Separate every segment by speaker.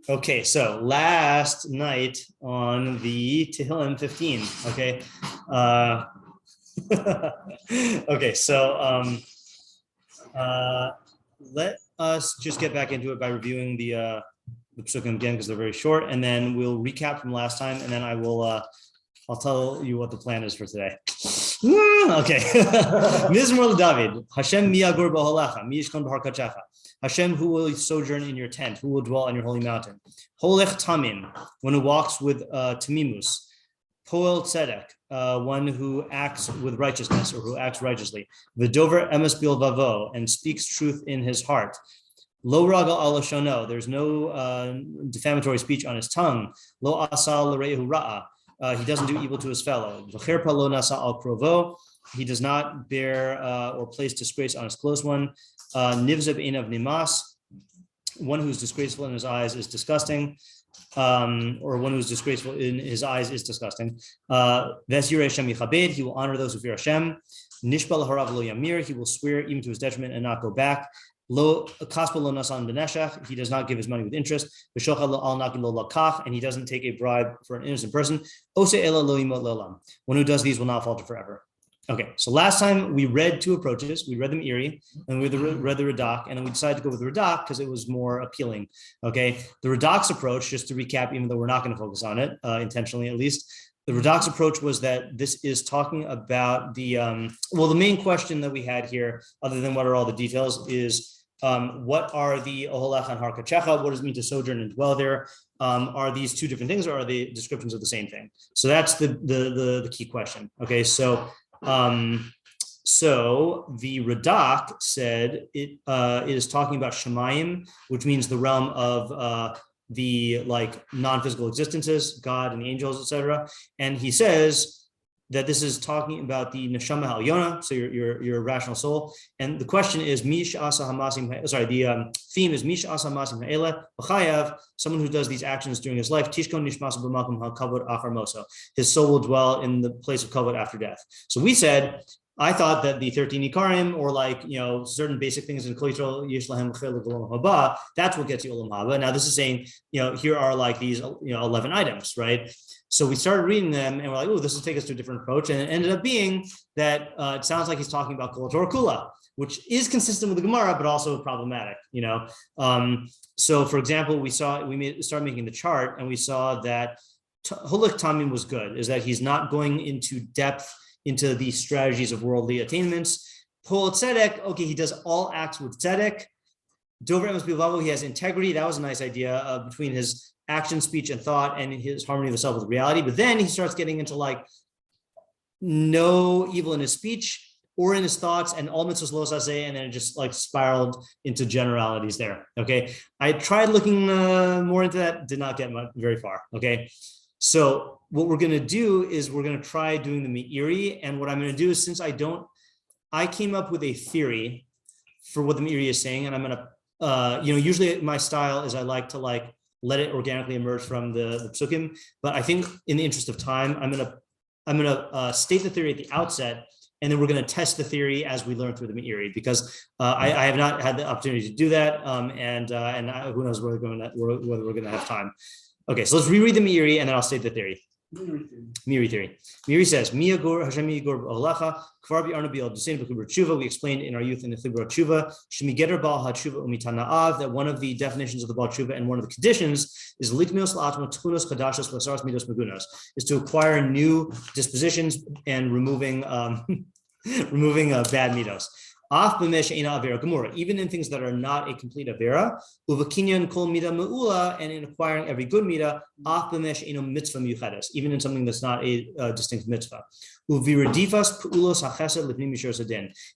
Speaker 1: Okay, so last night on the Tehilim 15. Okay, okay, so let us just get back into it by reviewing the pesukim again because they're very short, and then we'll recap from last time, and then I'll tell you what the plan is for today. Okay. Mizmor David, Hashem miyagur b'holecha, miyishkon b'har kachecha. Hashem, who will sojourn in your tent, who will dwell on your holy mountain. Holech tamim, one who walks with tamimus. Poel tzedek, one who acts with righteousness or who acts righteously. V'dover emes bilvavo, and speaks truth in his heart. Lo ragal al shono, there's no defamatory speech on his tongue. Lo asal l'reihu ra'a. He doesn't do evil to his fellow. V'cherpa lo nasa al krovo, he does not bear or place disgrace on his close one. Nivzeb einav nimas, one who's disgraceful in his eyes is disgusting, or one who's disgraceful in his eyes is disgusting. Ves yireh Hashem yichabed, he will honor those who fear Hashem. Nishbal harav lo yamir, he will swear even to his detriment and not go back. Lo kaspa lo nasan b'neshach, he does not give his money with interest. V'shochad lo al naki lo lakach, and he doesn't take a bribe for an innocent person. Ose ela lo yimot le'olam, one who does these will not falter forever. Okay, so last time we read two approaches. We read the Meiri and we read the Radak, and then we decided to go with the Radak because it was more appealing. Okay, the Radak's approach, just to recap, even though we're not going to focus on it intentionally at least, the Radak's approach was that this is talking about the main question that we had here, other than what are all the details, is what are the Oholech and Harkachecha? What does it mean to sojourn and dwell there? Are these two different things, or are they descriptions of the same thing? So that's the key question. Okay, so the Radak said it is talking about Shemayim, which means the realm of the non-physical existences, God and the angels, etc. And he says that this is talking about the neshama ha'elyona, so your rational soul. And the question is the theme is Mish Asa Masim Ha'ela B'chayav, someone who does these actions during his life, Tishkon Nishmas B'makom HaKavod Achar Moso, his soul will dwell in the place of kavod after death. So we said, I thought that the 13 Ikarim, or certain basic things in Kol Yisrael Yishlahem Chelik Olam Haba, that's what gets you Olam Haba. Now this is saying, here are these 11 items, right? So we started reading them and we're like, oh, this will take us to a different approach. And it ended up being that it sounds like he's talking about Kol Torah Kula, which is consistent with the Gemara, but also problematic, So for example, we started making the chart and we saw that Holech Tamim was good, is that he's not going into depth into the strategies of worldly attainments. Poel Tzedek, okay, he does all acts with Tzedek. Dover Emes Bilvavo, he has integrity. That was a nice idea between his action, speech, and thought, and his harmony of the self with reality. But then he starts getting into no evil in his speech or in his thoughts, and all mitzvahs lo saseh, and then it just spiraled into generalities there. Okay, I tried looking more into that, did not get very far. Okay, so what we're going to do is we're going to try doing the Meiri, and what I'm going to do is, since I came up with a theory for what the Meiri is saying, and I'm going to, usually my style is I like to let it organically emerge from the pesukim, but I think in the interest of time, I'm gonna state the theory at the outset, and then we're going to test the theory as we learn through the Meiri, because I have not had the opportunity to do that, and who knows whether we're going to have time. Okay, so let's reread the Meiri, and then I'll state the theory. Meiri theory. Meiri says, "Miyagur Hashem Yigor Olacha Kvar Bi'arnu Bi'al Dusein B'Chibur Tshuva." We explained in our youth in the Chibur Tshuva, Shemigeter Baal HaTshuva Umitana'av, that one of the definitions of the Baal Tshuva and one of the conditions is Likmios La'atma Tchunos Chadashos V'Saras Midos Megunos, is to acquire new dispositions and removing bad midos. Even in things that are not a complete avera, and in acquiring every good midah, even in something that's not a distinct mitzvah.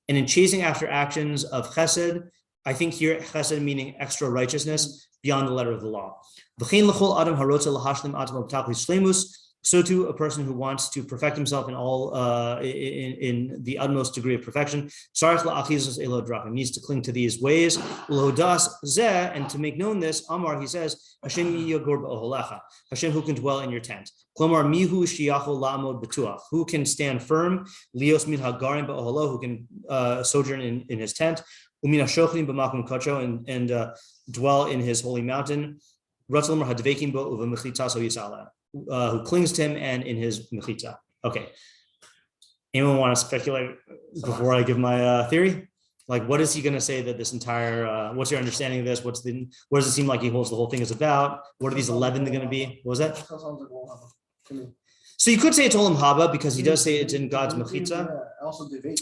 Speaker 1: And in chasing after actions of chesed, I think here chesed meaning extra righteousness beyond the letter of the law. So too, a person who wants to perfect himself in all in the utmost degree of perfection, needs to cling to these ways. And to make known this, Amar, he says, Hashem who can dwell in your tent. Who can stand firm, who can sojourn in his tent, and dwell in his holy mountain. who clings to him and in his mechitza. Okay. Anyone want to speculate before I give my theory? Like, what is he going to say that this entire, what's your understanding of this? What does it seem like he holds the whole thing is about? What are these 11 going to be? What was that? So you could say it's Olam Haba because he does say it's in God's mechitza.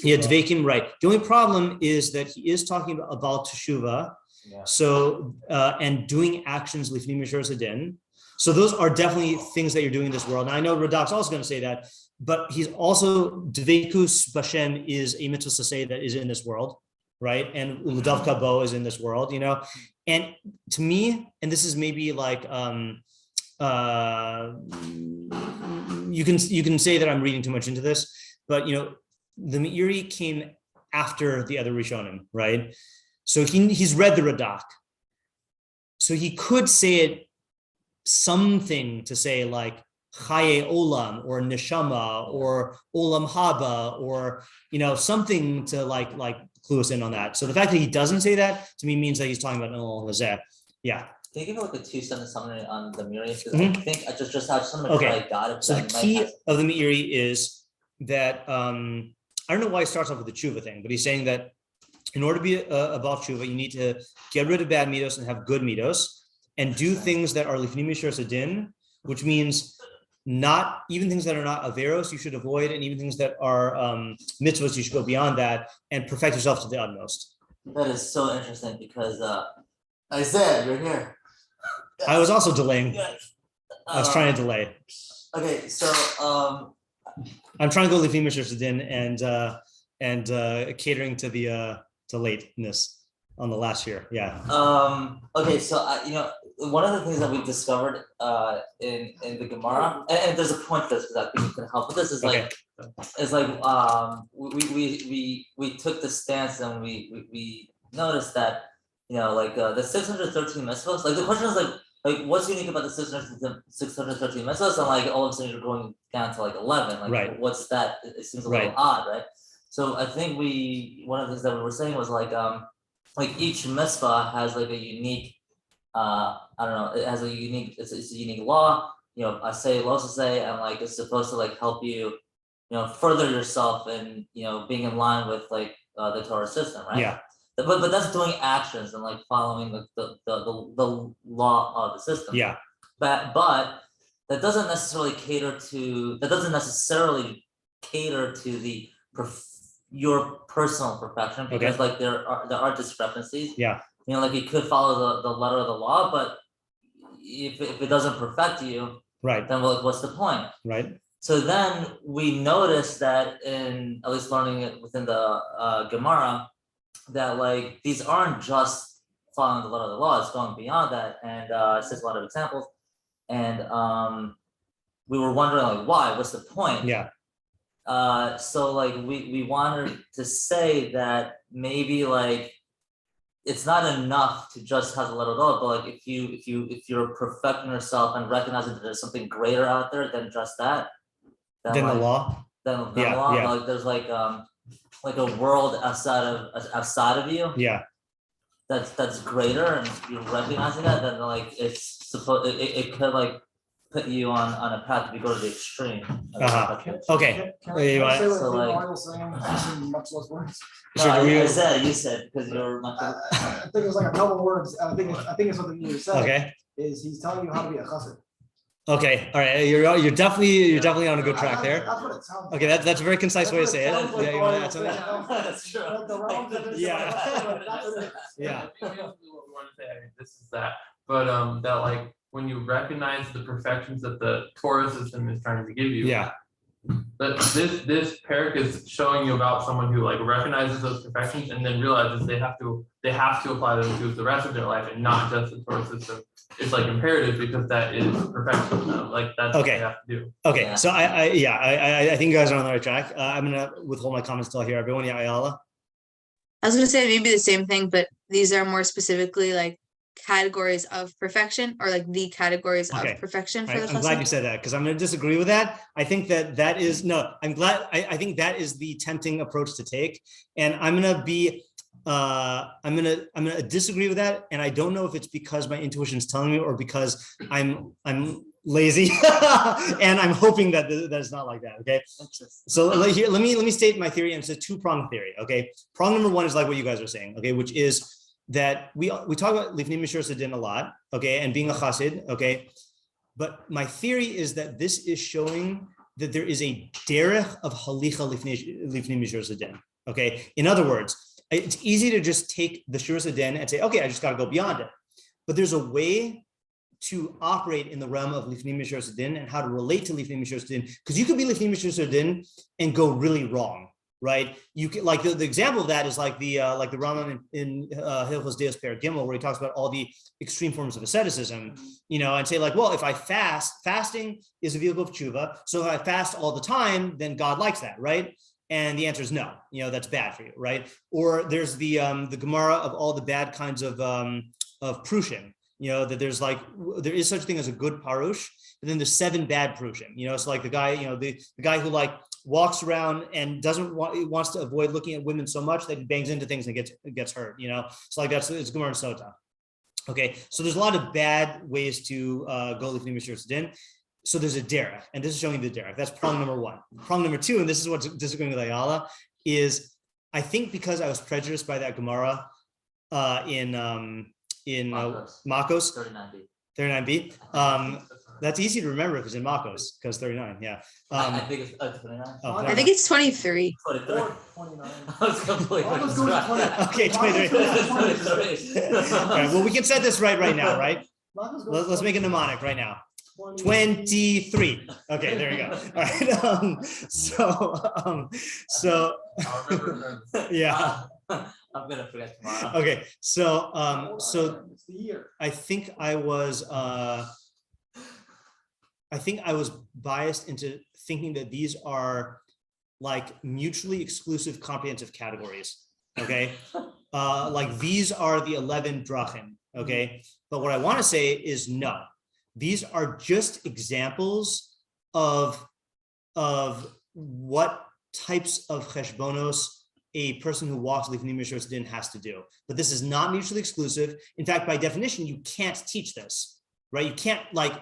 Speaker 1: Yeah, Dvekim, right. The only problem is that he is talking about Teshuvah. Yeah. So, and doing actions lifnim mishras hadin. So those are definitely things that you're doing in this world. And I know Radak's also going to say that, but he's also, Dvekus Bashem is a mitzvah to say that is in this world, right? And Udav Kabo is in this world, you know? And to me, and this is maybe like, you can say that I'm reading too much into this, but you know, the Meiri came after the other Rishonim, right? So he's read the Radak. So he could say it something to say like Chaye Olam or Neshama or Olam Haba or, you know, something to like clue us in on that. So the fact that he doesn't say that to me means that he's talking about Olam Hazeh. Yeah.
Speaker 2: Can you give like a 2-sentence summary on the Meiri? Because I think I just want to make sure I got it.
Speaker 1: So the key of the Meiri is that I don't know why he starts off with the tshuva thing, but he's saying that in order to be above tshuva, you need to get rid of bad midos and have good midos, and do things that are lifnim mishras hadin, which means not even things that are not averos you should avoid, and even things that are mitzvahs you should go beyond that and perfect yourself to the utmost.
Speaker 2: That is so interesting because I said you're here.
Speaker 1: I was also delaying. I was trying to delay.
Speaker 2: Okay, so
Speaker 1: I'm trying to go lifnim mishras hadin and catering to the to lateness on the last year. Yeah.
Speaker 2: Okay, so you know, one of the things that we discovered in the Gemara, and there's a point to this because I think you can help with this, is like we took the stance and we noticed that, you know, like the 613 mitzvahs, like the question is like what's unique about the 613 mitzvahs, and like all of a sudden you're going down to like 11, like
Speaker 1: right.
Speaker 2: What's that? It seems a little odd, right? So I think one of the things that we were saying was like each mitzvah has like a unique, I don't know, it has a unique, it's a unique law, you know, I say, also say, and like it's supposed to like help you, you know, further yourself and, you know, being in line with like the Torah system, right? Yeah. But that's doing actions and like following the law of the system. Yeah. But that doesn't necessarily cater to your personal perfection, because like there are discrepancies. Yeah. You know, like you could follow the letter of the law, but if it doesn't perfect you, right, then like what's the point? Right. So then we noticed that in at least learning it within the Gemara, that like these aren't just following the letter of the law, it's going beyond that, and it says a lot of examples, and we were wondering like why, what's the point? Yeah. So like we wanted to say that maybe like it's not enough to just have the letter of the law, but like if you're perfecting yourself and recognizing that there's something greater out there than just that, than like, the law, than the law, yeah. Like there's like a world outside of you, yeah, that's greater, and you're recognizing that, then like it's supposed it could like put you on a path to go to the extreme. Okay.
Speaker 3: Can I say what the Bible saying in much less words?
Speaker 2: Sure, you said because you're much.
Speaker 3: I think it was like a couple words. I think it's something you said. Okay. Is he's telling you how to be a chassid. Okay, all right. You're definitely on a good track there. That's what it sounds like. Okay, that's a very concise way to say it. Yeah, you want to add something?
Speaker 2: That's true.
Speaker 3: Yeah.
Speaker 4: Yeah. This is that, but that like when you recognize the perfections that the Torah system is trying to give you. Yeah. But this perek is showing you about someone who like recognizes those perfections and then realizes they have to apply them to the rest of their life and not just the Torah system. It's like imperative because that is perfection. Like that's what they have to do. Okay, yeah. So I
Speaker 1: think you guys are on the right track. I'm gonna withhold my comments till I hear everyone. Yeah, Ayala.
Speaker 5: I was gonna say maybe the same thing, but these are more specifically like categories of perfection, or like the categories of perfection for the
Speaker 1: I'm glad you said that, because I'm going to disagree with that. I think that is no, I'm glad. I think that is the tempting approach to take, and I'm going to be I'm gonna disagree with that, and I don't know if it's because my intuition is telling me or because I'm lazy, and I'm hoping that that's not like that. Okay, so let me state my theory, and it's a two-pronged theory. Okay, prong number one is like what you guys are saying. Okay, which is that we talk about lifnei mishur sedin a lot. Okay, and being a chassid. Okay, but my theory is that this is showing that there is a derech of halicha lifnei mishur sedin. Okay, in other words, it's easy to just take the shiur sedin and say, okay, I just got to go beyond it. But there's a way to operate in the realm of lifnei mishur sedin and how to relate to lifnei mishur sedin, because you could be lifnei mishur sedin and go really wrong, right? You can, like the example of that is like the Rambam in Hilchos Deos Perek Gimel, where he talks about all the extreme forms of asceticism, and say like, well, if I fasting is a vehicle of tshuva, so if I fast all the time, then God likes that, right? And the answer is no, that's bad for you, right? Or there's the Gemara of all the bad kinds of prushim, that there is such a thing as a good parush, but then there's 7 bad prushim, it's like the guy, the guy who like walks around and wants to avoid looking at women so much that he bangs into things and gets hurt, so like it's Gemara and Sota. Okay, so there's a lot of bad ways to go lifnei mishur sedin. So there's a derech, and this is showing the derech. That's prong number one. Prong number two, and this is what's disagreeing with Ayala, is I think because I was prejudiced by that Gemara in Makos 39b. That's easy to remember because in Makos, because 39, yeah.
Speaker 2: I think it's 29.
Speaker 5: I think it's 23.
Speaker 2: 29. I was completely
Speaker 1: okay, 23. All right, well, we can set this right now, right? Let's make a mnemonic right now. 23. Okay, there you go. All right. Yeah.
Speaker 2: I'm gonna forget tomorrow.
Speaker 1: Okay, so I think I was biased into thinking that these are like mutually exclusive comprehensive categories. Okay, like these are the 11 drachim. Okay, but what I want to say is no. These are just examples of what types of cheshbonos a person who walks lifnei mishur sedin has to do. But this is not mutually exclusive. In fact, by definition, you can't teach this, right? You can't like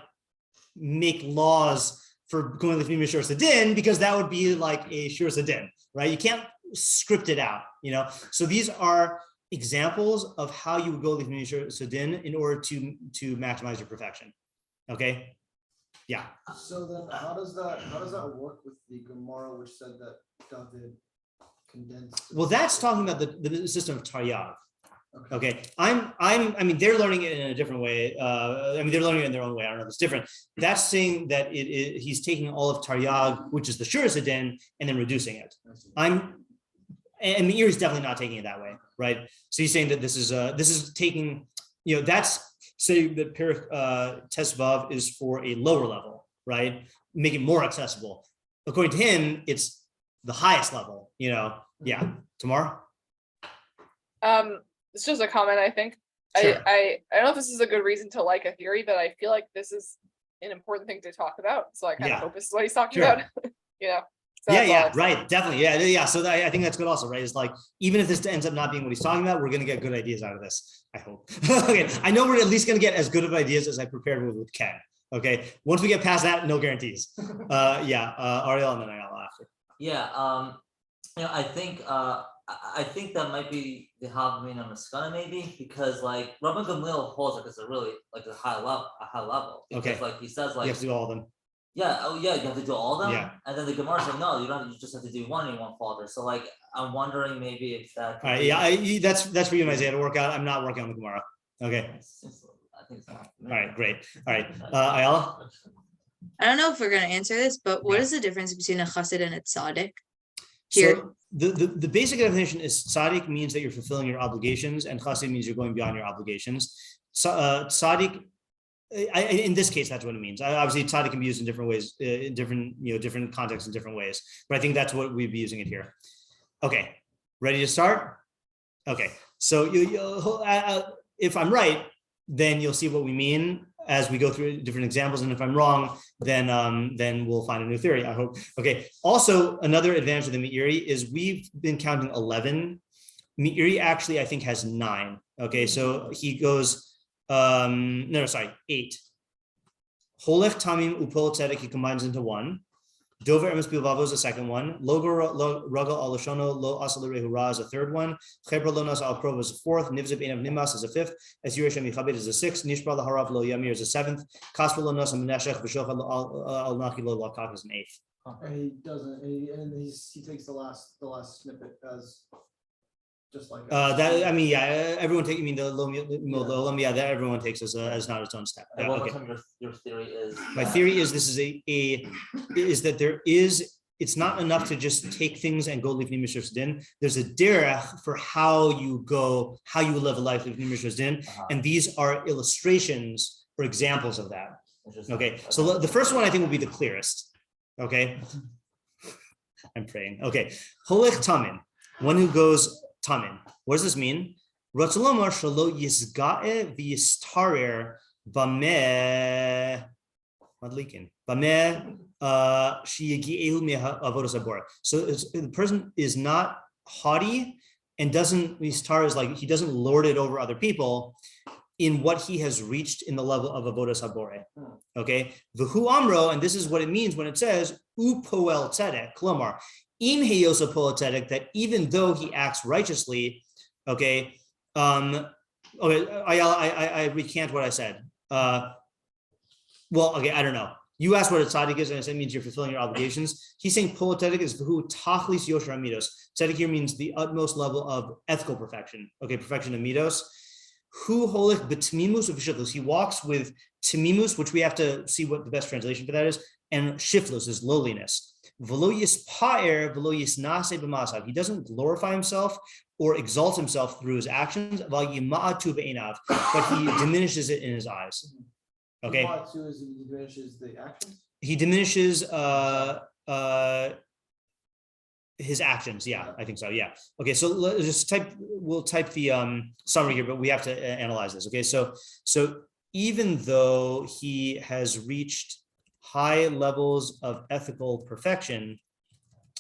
Speaker 1: make laws for going lifnei mishur sedin because that would be like a shiur sedin, right? You can't script it out, So these are examples of how you would go lifnei mishur sedin in order to maximize your perfection. Okay. Yeah.
Speaker 3: So then how does that work with the Gemara which said that David condensed?
Speaker 1: Well, that's talking about the system of Taryag. Okay. I mean, they're learning it in a different way. They're learning it in their own way. I don't know if it's different. That's saying that he's taking all of Taryag, which is the shiur sedin, and then reducing it. And Meiri is definitely not taking it that way, right? So he's saying that this is taking, that's saying that perek tesvav is for a lower level, right? Make it more accessible. According to him, it's the highest level, Yeah. Tomorrow?
Speaker 6: It's just a comment, I think.
Speaker 1: Sure.
Speaker 6: I don't know if this is a good reason to like a theory, but I feel like this is an important thing to talk about. So I kind of hope this is what he's talking about. So
Speaker 1: right, definitely, yeah. So I think that's good also, right? It's like, even if this ends up not being what he's talking about, we're gonna get good ideas out of this, I hope. Okay, I know we're at least gonna get as good of ideas as I prepared with Ken. Okay, once we get past that, no guarantees. Ariel and then I'll after.
Speaker 2: Yeah, I think that might be the Havamina Maskana maybe, because like Rabban Gamliel holds like it's a really like a high level. Because like he says like
Speaker 1: you have to do all of them.
Speaker 2: Yeah, you have to do all of them.
Speaker 1: Yeah.
Speaker 2: And then the Gemara said, no, you don't. You just have to do one and one falter. So like, I'm wondering maybe if that.
Speaker 1: All right, that's for you and Isaiah to work out. I'm not working on the Gemara. Okay.
Speaker 2: I think so.
Speaker 1: All right, great. All right, Ayala.
Speaker 5: I don't know if we're going to answer this, but what is the difference between a chassid and a tzaddik? Here.
Speaker 1: So the basic definition is tzaddik means that you're fulfilling your obligations, and chassid means you're going beyond your obligations. Tzaddik. In this case, that's what it means. Obviously, tzaddik can be used in different ways, in different contexts in different ways. But I think that's what we'd be using it here. Okay, ready to start? Okay, so if I'm right, then you'll see what we mean as we go through different examples. And if I'm wrong, then we'll find a new theory, I hope. Okay, also another advantage of the Meiri is we've been counting 11 Meiri actually, I think, has 9. Okay, so he goes, 8. Holech Tamim Upol Tzedek, he combines into 1. Dover Emes Bilvavo is the second one. Logo Ragal Alashono Lo Asal Rehura is a third one. Chebra Lonas Al Krov is a fourth. Nivzeb Einav Nimas is a fifth. Es Yurashem Yichabed is a sixth. Nishbra Laharav Lo Yamir is a seventh. Kasper Lonas Ameneshech V'Shocha Al Naki Lo Lakak is an eighth.
Speaker 3: And he doesn't. And he takes the last snippet as just like
Speaker 1: everyone take. You mean the Lom? Yeah, that everyone takes as not its own step.
Speaker 2: And what your theory is?
Speaker 1: My theory is this is that there is. It's not enough to just take things and go lifnim mishras din. There's a derech for how you live a life lifnim mishras din, and these are illustrations or examples of that. Okay, so the first one I think will be the clearest. Okay, I'm praying. Okay, holech tamin, one who goes tamin. What does this mean? Ratzalomar shalo yisga'e v'yistarer b'meh madlikin b'meh sheyigi'elu me'avodas habora. So the person is not haughty and doesn't yistar is like he doesn't lord it over other people in what he has reached in the level of avodas habore. Okay, v'hu amro, and this is what it means when it says upoel tzedek, klomar im heyosa poel tzedek, that even though he acts righteously, okay, I recant what I said. I don't know. You asked what a tzaddik is, and I said it means you're fulfilling your obligations. He's saying poel tzedek is v'hu tachlis yosher amidos. Tzedek here means the utmost level of ethical perfection. Okay, perfection of midos. Who holich b'tmimus of shiflus. He walks with tmimus, which we have to see what the best translation for that is, and shiflus is lowliness. V'lo yispaer v'lo yisnase b'masav. He doesn't glorify himself or exalt himself through his actions, but he diminishes it in his eyes. Okay.
Speaker 3: He diminishes the actions.
Speaker 1: He diminishes his actions. Yeah, I think so. Yeah. Okay. So we'll type the summary here, but we have to analyze this. Okay. So even though he has reached high levels of ethical perfection,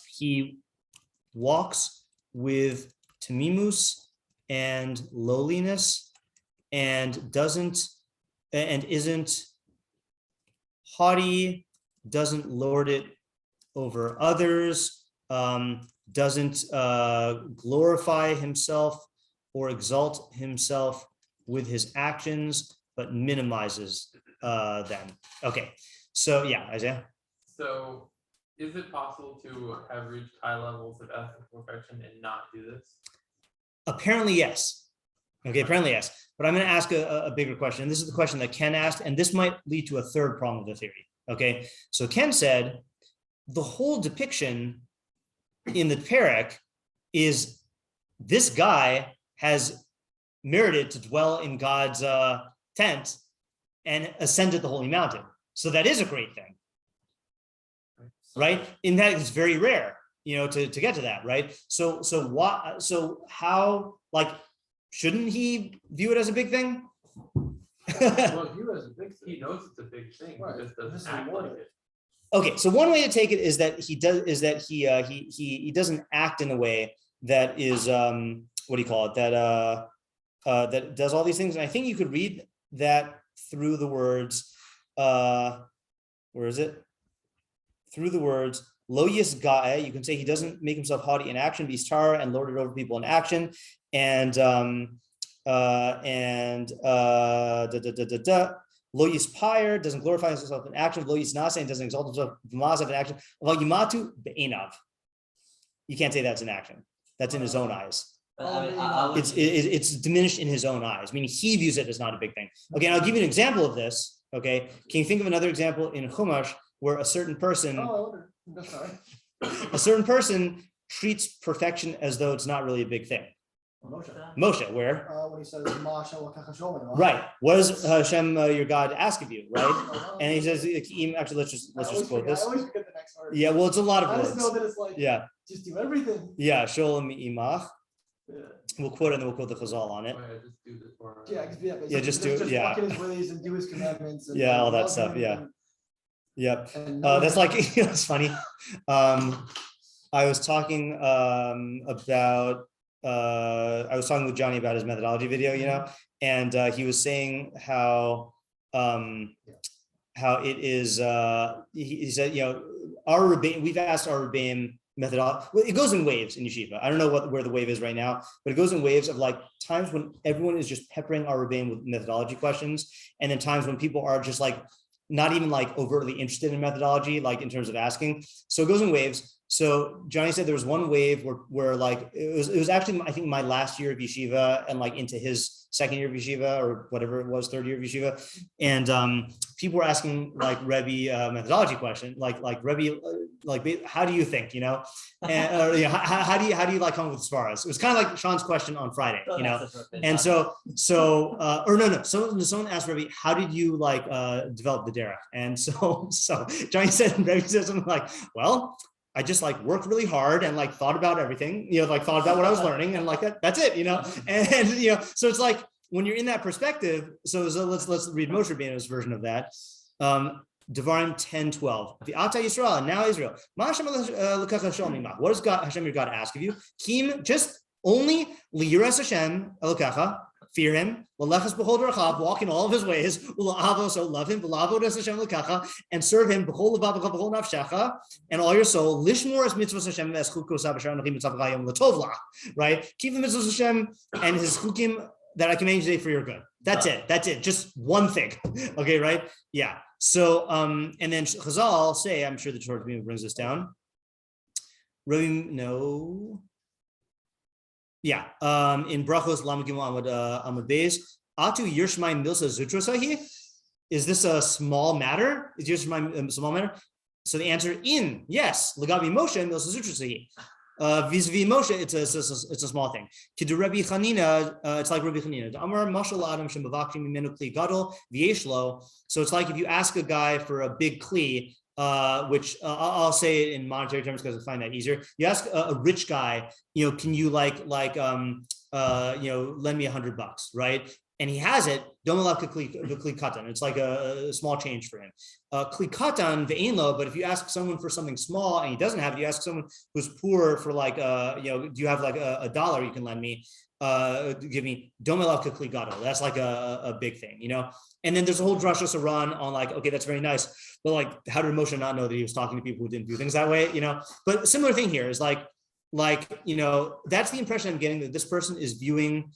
Speaker 1: he walks with tamimus and lowliness and isn't haughty, doesn't lord it over others, doesn't glorify himself or exalt himself with his actions, but minimizes them. Okay, so yeah, Isaiah.
Speaker 4: So is it possible to have reached high levels of ethical perfection and not do this?
Speaker 1: Apparently, yes. Okay, apparently, yes. But I'm going to ask a bigger question. This is the question that Ken asked, and this might lead to a third prong of the theory. Okay, so Ken said the whole depiction in the perek is this guy has merited to dwell in God's tent and ascended the holy mountain. So that is a great thing, right? In that it's very rare, to get to that, right? So how, like, shouldn't he view it as a big thing?
Speaker 4: Well, he knows it's a big thing. Right. He just doesn't act like it.
Speaker 1: Okay, so one way to take it is that he doesn't act in a way that is that does all these things. And I think you could read that through the words. Where is it? Through the words lo yisgae. You can say he doesn't make himself haughty in action, vistar, and lord it over people in action, and lo yispire, doesn't glorify himself in action, lo yisnase, and doesn't exalt himself in action. You can't say that's in action. That's in his own eyes. It's diminished in his own eyes, meaning he views it as not a big thing. Okay, and I'll give you an example of this. Okay, can you think of another example in Chumash where a certain person treats perfection as though it's not really a big thing? Moshe, where?
Speaker 3: When he says,
Speaker 1: right. What does Hashem, your God, ask of you, right? And he says, actually, let's just quote this.
Speaker 3: I always forget the next word.
Speaker 1: Yeah, well, it's a lot of words.
Speaker 3: I just know that it's like, just do everything.
Speaker 1: Yeah, Sholem imach. We'll quote it and then we'll quote the Chazal on it.
Speaker 4: Just do this for,
Speaker 1: just do it.
Speaker 3: Walk in his ways and do his commandments. And
Speaker 1: all that stuff. Yeah. Yep. That's like, it's funny. I was talking about I was talking with Johnny about his methodology video, and he was saying how it is. He said, our Rebbeim, we've asked our Rebbeim methodology. Well, it goes in waves in yeshiva. I don't know where the wave is right now, but it goes in waves of like times when everyone is just peppering our Rebbeim with methodology questions, and then times when people are just like not even like overtly interested in methodology, like in terms of asking. So it goes in waves. So Johnny said there was one wave where like it was actually, I think, my last year of yeshiva and like into his second year of yeshiva or whatever it was, third year of yeshiva, and people were asking like Rebbe methodology question, like Rebbe, like how do you think, and how do you like come up with svaras? It was kind of like Sean's question on Friday, and someone asked Rebbe, how did you like develop the derech? And so Johnny said, Rebbe said something like, well, I just like worked really hard and like thought about everything, like thought about what I was learning and like that's it, and so it's like when you're in that perspective. So let's read Moshe Rabbeinu's version of that. Devarim 10:12. The Ata Yisrael, now Israel. What does Hashem your God ask of you? Kim, just only liyiras Hashem elokecha, fear him, walk in all of his ways, so love him, and serve him, and all your soul, lishmor as mitzvahs Hashem, right? Keep the mitzvahs Hashem and his chukim that I command you today for your good. That's it. Just one thing. Okay, right? Yeah. So, and then Chazal say, I'm sure the Torah brings this down. Yeah, in Brachos Lamed Gimel Amud Beis, Atu Yershmai Milsa Zutrosahi. Is this a small matter? Is Yershmai a small matter? So the answer yes. Lagavi Moshe Milsa Zutrosahi. Vis-a-vis Moshe, it's a small thing. Kidu Rabbi Chanina, it's like Rabbi Chanina. Amar Mashal Adam Shemavakshi Mimenu Kli Gadol V'Yeshlo. So it's like if you ask a guy for a big kli, which I'll say it in monetary terms because I find that easier. You ask a rich guy, can you lend me $100, right? And he has it. Kli katan. It's like a small change for him. Kli katan ve'inlo. But if you ask someone for something small and he doesn't have it, you ask someone who's poor for like, do you have like $1 you can lend me? Give me domelav kli gadol. That's like a big thing, And then there's a whole drasha saran on like, okay, that's very nice, but like, how did Moshe not know that he was talking to people who didn't do things that way, But a similar thing here is like, that's the impression I'm getting, that this person is viewing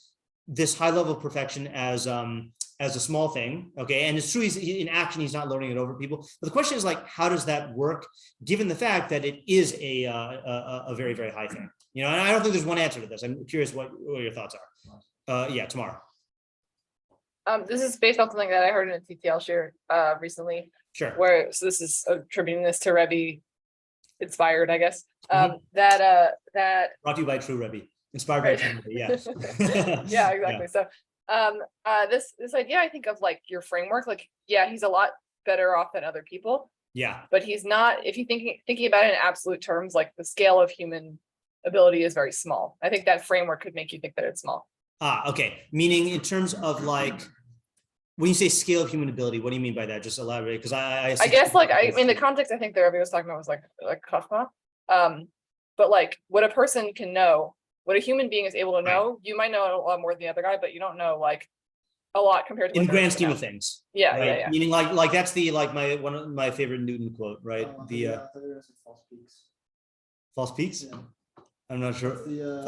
Speaker 1: this high level of perfection as a small thing, okay? And it's true, in action, he's not learning it over people. But the question is like, how does that work, given the fact that it is a very, very high thing? And I don't think there's one answer to this. I'm curious what your thoughts are. Tomorrow.
Speaker 6: This is based on something that I heard in a TTL shiur recently.
Speaker 1: Sure.
Speaker 6: So this is attributing this to Rebbe inspired, I guess. That
Speaker 1: brought to you by True Rebbe. Inspired by True Rebbe, yeah.
Speaker 6: Yeah, exactly. Yeah. So this idea, I think, of like your framework, like, yeah, he's a lot better off than other people.
Speaker 1: Yeah.
Speaker 6: But he's not, if you thinking about it in absolute terms, like the scale of human ability is very small. I think that framework could make you think that it's small.
Speaker 1: Okay. Meaning in terms of like, when you say scale of human ability, what do you mean by that? Just elaborate, because I
Speaker 6: guess like in the context I think that Rebbe was talking about was like chachma. But like what a person can know, what a human being is able to know, right. You might know a lot more than the other guy, but you don't know like a lot compared to
Speaker 1: in grand scheme of things.
Speaker 6: Yeah,
Speaker 1: right?
Speaker 6: Yeah.
Speaker 1: Meaning like that's the one of my favorite Newton quote, right?
Speaker 3: False peaks.
Speaker 1: False peaks?
Speaker 3: Yeah.
Speaker 1: I'm not sure.
Speaker 3: Yeah.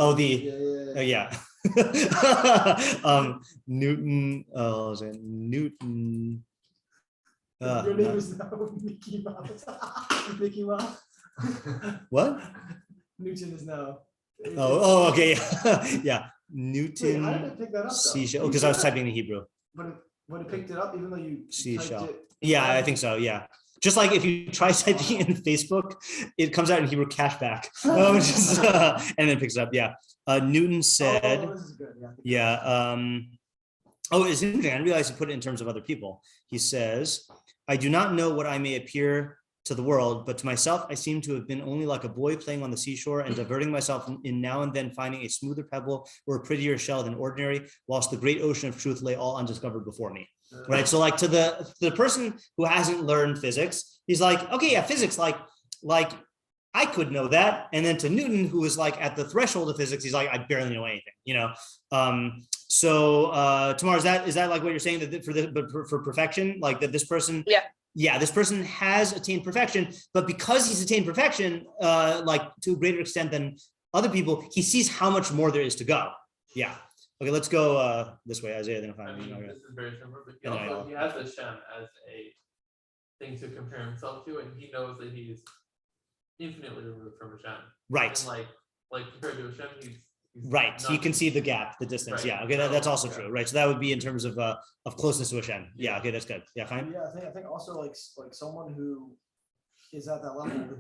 Speaker 1: Newton. Newton.
Speaker 3: Your name is now Mickey Mouse. Mickey Mouse.
Speaker 1: What?
Speaker 3: Newton is now.
Speaker 1: Okay. Yeah. Newton.
Speaker 3: Wait, how did it pick that up?
Speaker 1: Seashell. Because I was typing in Hebrew.
Speaker 3: But it picked it up, even though you
Speaker 1: seashell.
Speaker 3: typed it.
Speaker 1: Yeah, I think so. Yeah. Just like if you try typing in Facebook, it comes out in Hebrew cashback, and then it picks it up. Yeah. Newton said,
Speaker 3: this is good.
Speaker 1: Yeah. It's interesting. I didn't realize he put it in terms of other people. He says, I do not know what I may appear to the world, but to myself, I seem to have been only like a boy playing on the seashore and diverting myself in now and then finding a smoother pebble or a prettier shell than ordinary, whilst the great ocean of truth lay all undiscovered before me. Right. So like to the person who hasn't learned physics, he's like, okay, yeah, physics, like I could know that. And then to Newton, who is like at the threshold of physics, he's like, I barely know anything, Tamar, is that like what you're saying, that for perfection, like that this person, this person has attained perfection, but because he's attained perfection, like to a greater extent than other people, he sees how much more there is to go. Yeah. Okay, let's go this way, Isaiah. Then
Speaker 4: this is very similar, but he has Hashem as a thing to compare himself to, and he knows that he's infinitely removed from Hashem.
Speaker 1: Right.
Speaker 4: And like compared to Hashem, he's
Speaker 1: right. So you can see the gap, the distance. Right. Yeah. Okay. That's also true. Right. So that would be in terms of closeness to Hashem. Yeah. Okay. That's good. Yeah. Fine.
Speaker 3: Yeah. I think also like someone who is at that level.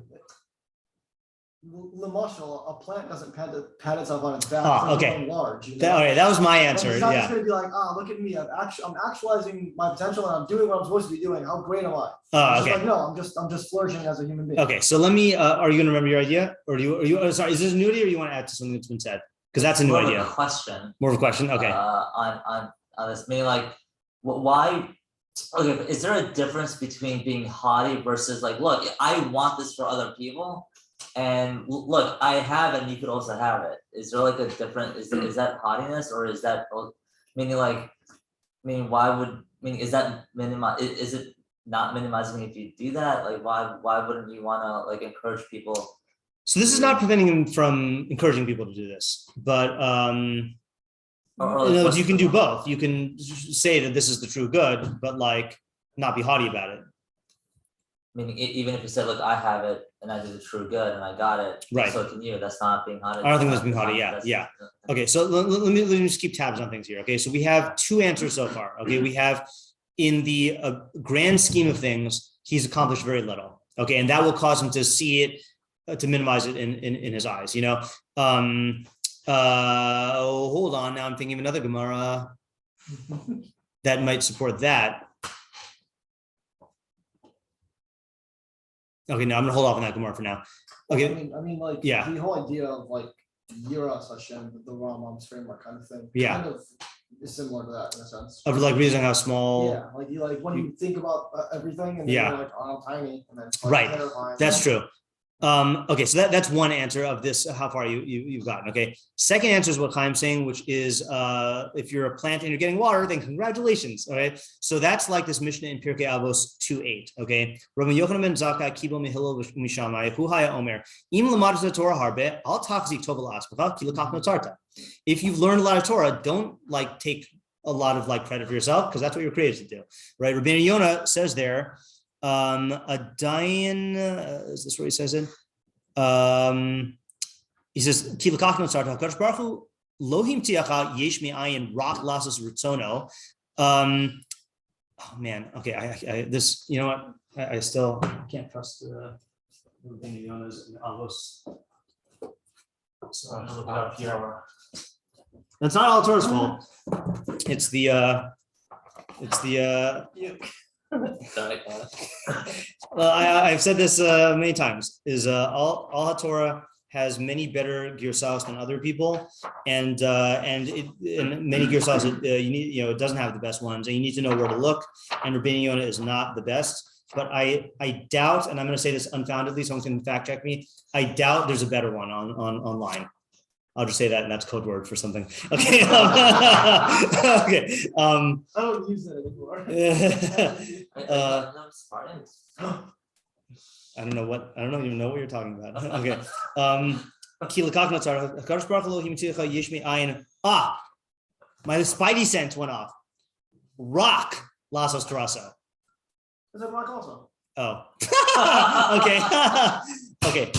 Speaker 3: A plant doesn't pat itself on its back.
Speaker 1: Okay.
Speaker 3: Large.
Speaker 1: That was my answer.
Speaker 3: It's not just going to be like, look at me. I'm actualizing my potential and I'm doing what I'm supposed to be doing. How great am I?
Speaker 1: Okay.
Speaker 3: Like, no, I'm just flourishing as a human being.
Speaker 1: Okay. So let me. Are you going to remember your idea, or are you? Sorry, is this a new idea, or you want to add to something that's been said? Because that's a new idea. More of a question. Okay.
Speaker 2: On this, meaning like, why? Okay, but is there a difference between being haughty versus like, look, I want this for other people? And look, I have it, and you could also have it. Is there like a different? Is that haughtiness, or is that meaning is that minimize? Is it not minimizing if you do that? Like, why wouldn't you want to like encourage people?
Speaker 1: So this is not preventing him from encouraging people to do this, but you can do both. You can say that this is the true good, but like not be haughty about it.
Speaker 2: Meaning, even if you said, look, I have it and I did the true good and I got it,
Speaker 1: right?
Speaker 2: So can you? That's not being haughty.
Speaker 1: I don't think that's being haughty. Yeah. Okay, so let me just keep tabs on things here. Okay, so we have two answers so far. Okay, we have in the grand scheme of things, he's accomplished very little. Okay, and that will cause him to see it, to minimize it in his eyes. Hold on. Now I'm thinking of another Gemara that might support that. Okay, no, I'm gonna hold off on that Gemara for now. Okay.
Speaker 3: I mean, like, the whole idea of like Yiras Hashem, the Rambam's framework kind of thing.
Speaker 1: Yeah.
Speaker 3: Kind of is similar to that in a sense.
Speaker 1: Of like realizing how small.
Speaker 3: Yeah, like you when you think about everything, and then you're like, I'm tiny, and then it's like
Speaker 1: right. That's true. Okay, so that's one answer of this, how far you've gotten. Okay, second answer is what Chaim's saying, which is if you're a plant and you're getting water, then congratulations. Okay, so that's like this Mishnah in Perkei Avos 2:8. Okay, Rabbi Yochanan ben Zakkai kibel mehillel mishamai hu haya omer im lamadas Torah harbe al tachzik tov la'aspacha ki lekach notarta. If you've learned a lot of Torah, don't like take a lot of like credit for yourself, because that's what you're created to do, right? Rabbi Yonah says there. A dayan, is this where he says it? He says, "Ki l'kach notzarta HaKadosh Baruch Hu lo himtiacha yesh me'ayin rak lasos ritzono." Oh man, okay. I this, you know what? I still can't trust Rabbi Yonah's and Avos. So I'm gonna look it up here. That's not all Torah's fault. It's the. Well, I've said this many times. Is all HaTorah has many better girsas than other people, and many girsas you need, it doesn't have the best ones, and you need to know where to look. And Rabbi Yonah is not the best, but I doubt, and I'm going to say this unfoundedly, someone's going to fact check me. I doubt there's a better one on online. I'll just say that, and that's code word for something. Okay. Okay.
Speaker 3: I don't use that anymore.
Speaker 1: I don't even know what you're talking about. Okay. My spidey sense went off. Rock lasos taraso.
Speaker 3: Is that rock also?
Speaker 1: Oh. Okay. Okay.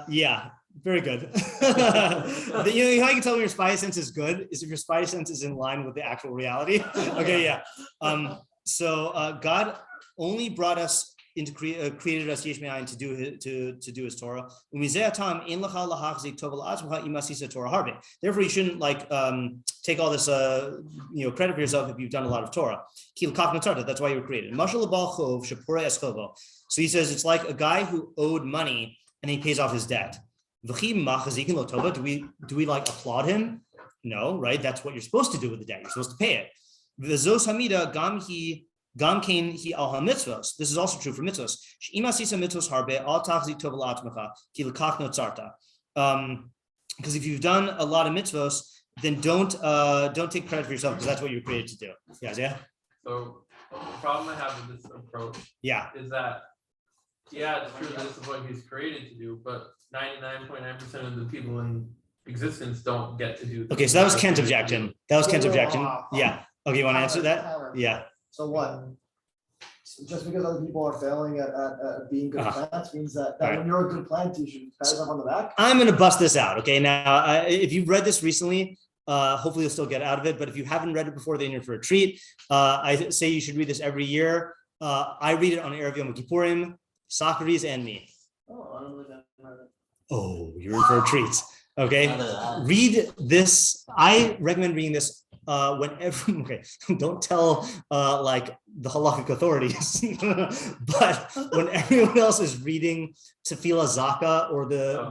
Speaker 1: Yeah. Very good. How you can tell when your spidey sense is good is if your spidey sense is in line with the actual reality. Okay, yeah. So God only brought us into created us yesh me'ayin to do His Torah. Therefore, you shouldn't like take all this credit for yourself if you've done a lot of Torah. That's why you were created. So he says it's like a guy who owed money and he pays off his debt. Do we like applaud him? No, right? That's what you're supposed to do with the debt. You're supposed to pay it. Gam kain hi al ha-mitzvos. This is also true for mitzvos. She'im asisa mitzvos harbe al tachzik tov la'atmecha ki l'kach notzarta. Because if you've done a lot of mitzvos, then don't take credit for yourself because that's what you're created to do. Yeah.
Speaker 4: So the problem I have with this approach is that it's true this is what he's created to do, but 99.9% of the people in existence don't get to do.
Speaker 1: Okay, so that was Ken's objection. Yeah. Okay, you want to answer that? Yeah.
Speaker 3: So what? Just because other people are failing at being good plants means that when you're a good plant, you should pat yourself on the back?
Speaker 1: I'm going to bust this out. Okay, now if you've read this recently, hopefully you'll still get out of it. But if you haven't read it before, then you're for a treat. I say you should read this every year. I read it on Erev Yom Kippurim, Socrates and me.
Speaker 3: Oh, I don't know that.
Speaker 1: Oh, you're in for a treat. Okay, read this. I recommend reading this whenever. Okay, don't tell like the halakhic authorities, but when everyone else is reading Tefilah Zaka or the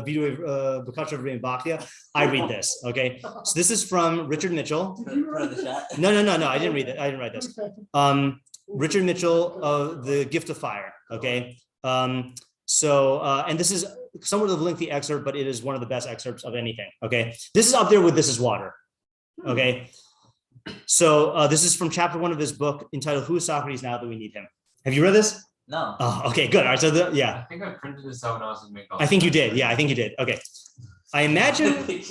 Speaker 1: video Bakacha of Rebbe Bakia, I read this. Okay, so this is from Richard Mitchell. No, I didn't read it. I didn't write this. Richard Mitchell of The Gift of Fire. Okay. So, and this is somewhat of a lengthy excerpt, but it is one of the best excerpts of anything. Okay. This is up there with This Is Water. Okay. So this is from chapter 1 of his book entitled Who is Socrates Now That We Need Him? Have you read this?
Speaker 2: No.
Speaker 1: Oh, okay, good. All right. So
Speaker 4: I think I printed this out when I was in McDonald's.
Speaker 1: I think you did. Yeah, I think you did. Okay. I imagine.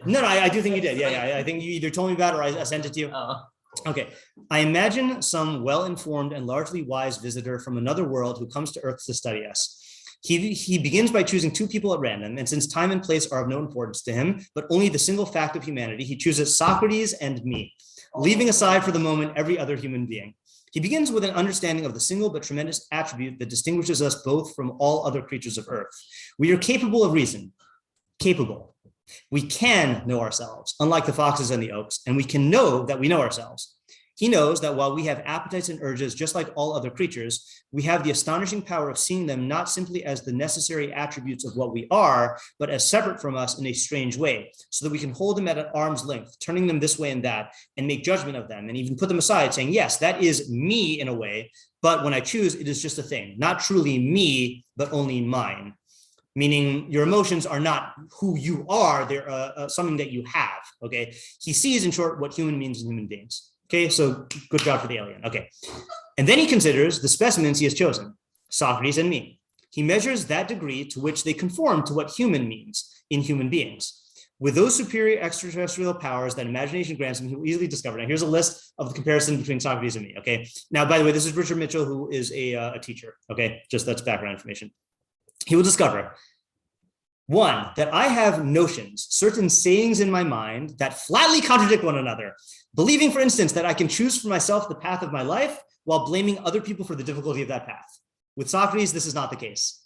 Speaker 1: No, I do think you did. Yeah. I think you either told me about it or I sent it to you.
Speaker 2: Oh.
Speaker 1: Okay. I imagine some well-informed and largely wise visitor from another world who comes to Earth to study us. He begins by choosing two people at random, and since time and place are of no importance to him, but only the single fact of humanity, he chooses Socrates and me, leaving aside for the moment every other human being. He begins with an understanding of the single but tremendous attribute that distinguishes us both from all other creatures of Earth. We are capable of reason. Capable. We can know ourselves, unlike the foxes and the oaks, and we can know that we know ourselves. He knows that while we have appetites and urges just like all other creatures, we have the astonishing power of seeing them not simply as the necessary attributes of what we are, but as separate from us in a strange way, so that we can hold them at an arm's length, turning them this way and that, and make judgment of them, and even put them aside, saying, yes, that is me in a way, but when I choose, it is just a thing, not truly me, but only mine. Meaning your emotions are not who you are, they're something that you have, okay? He sees, in short, what human means in human beings. Okay, so good job for the alien. Okay. And then he considers the specimens he has chosen, Socrates and me. He measures that degree to which they conform to what human means in human beings. With those superior extraterrestrial powers that imagination grants him, he will easily discover. Now, here's a list of the comparison between Socrates and me. Okay. Now, by the way, this is Richard Mitchell, who is a teacher. Okay. Just that's background information. He will discover, one, that I have notions, certain sayings in my mind that flatly contradict one another. Believing, for instance, that I can choose for myself the path of my life while blaming other people for the difficulty of that path. With Socrates, this is not the case.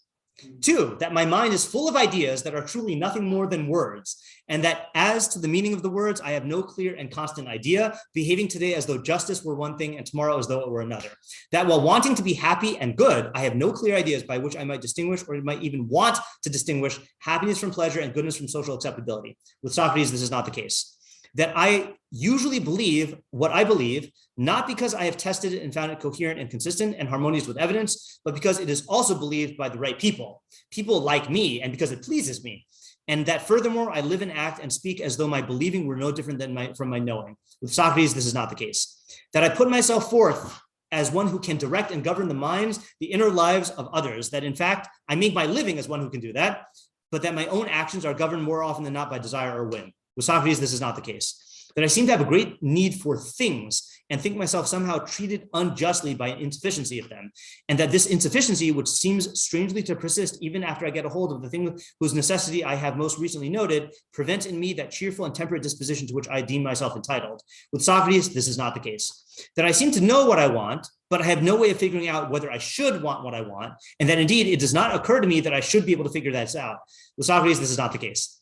Speaker 1: Two, that my mind is full of ideas that are truly nothing more than words, and that as to the meaning of the words, I have no clear and constant idea, behaving today as though justice were one thing and tomorrow as though it were another. That while wanting to be happy and good, I have no clear ideas by which I might distinguish or might even want to distinguish happiness from pleasure and goodness from social acceptability. With Socrates, this is not the case. That I usually believe what I believe, not because I have tested it and found it coherent and consistent and harmonious with evidence, but because it is also believed by the right people like me, and because it pleases me. And that furthermore, I live and act and speak as though my believing were no different than from my knowing. With Socrates, this is not the case. That I put myself forth as one who can direct and govern the minds, the inner lives of others, that in fact, I make my living as one who can do that, but that my own actions are governed more often than not by desire or whim. With Socrates, this is not the case. That I seem to have a great need for things and think myself somehow treated unjustly by an insufficiency of them. And that this insufficiency, which seems strangely to persist even after I get a hold of the thing whose necessity I have most recently noted, prevents in me that cheerful and temperate disposition to which I deem myself entitled. With Socrates, this is not the case. That I seem to know what I want, but I have no way of figuring out whether I should want what I want. And that indeed, it does not occur to me that I should be able to figure that out. With Socrates, this is not the case.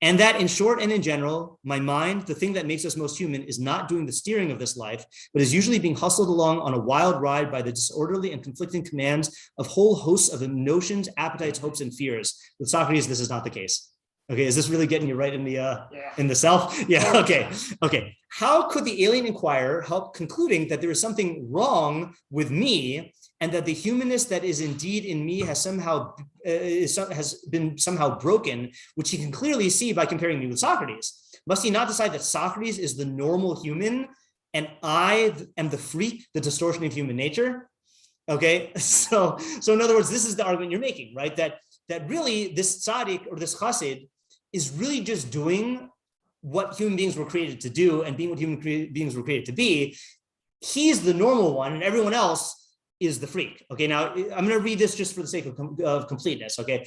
Speaker 1: And that in short and in general, my mind, the thing that makes us most human, is not doing the steering of this life, but is usually being hustled along on a wild ride by the disorderly and conflicting commands of whole hosts of notions, appetites, hopes, and fears. With Socrates, this is not the case. Okay, is this really getting you right in the self? Yeah, okay. How could the alien inquirer help concluding that there is something wrong with me and that the humanness that is indeed in me has been somehow broken, which he can clearly see by comparing me with Socrates? Must he not decide that Socrates is the normal human and I am the freak, the distortion of human nature? Okay, so in other words, this is the argument you're making, right? That really this tzaddik or this chassid is really just doing what human beings were created to do and being what human beings were created to be. He's the normal one and everyone else is the freak. Okay, now I'm going to read this just for the sake of completeness. Okay,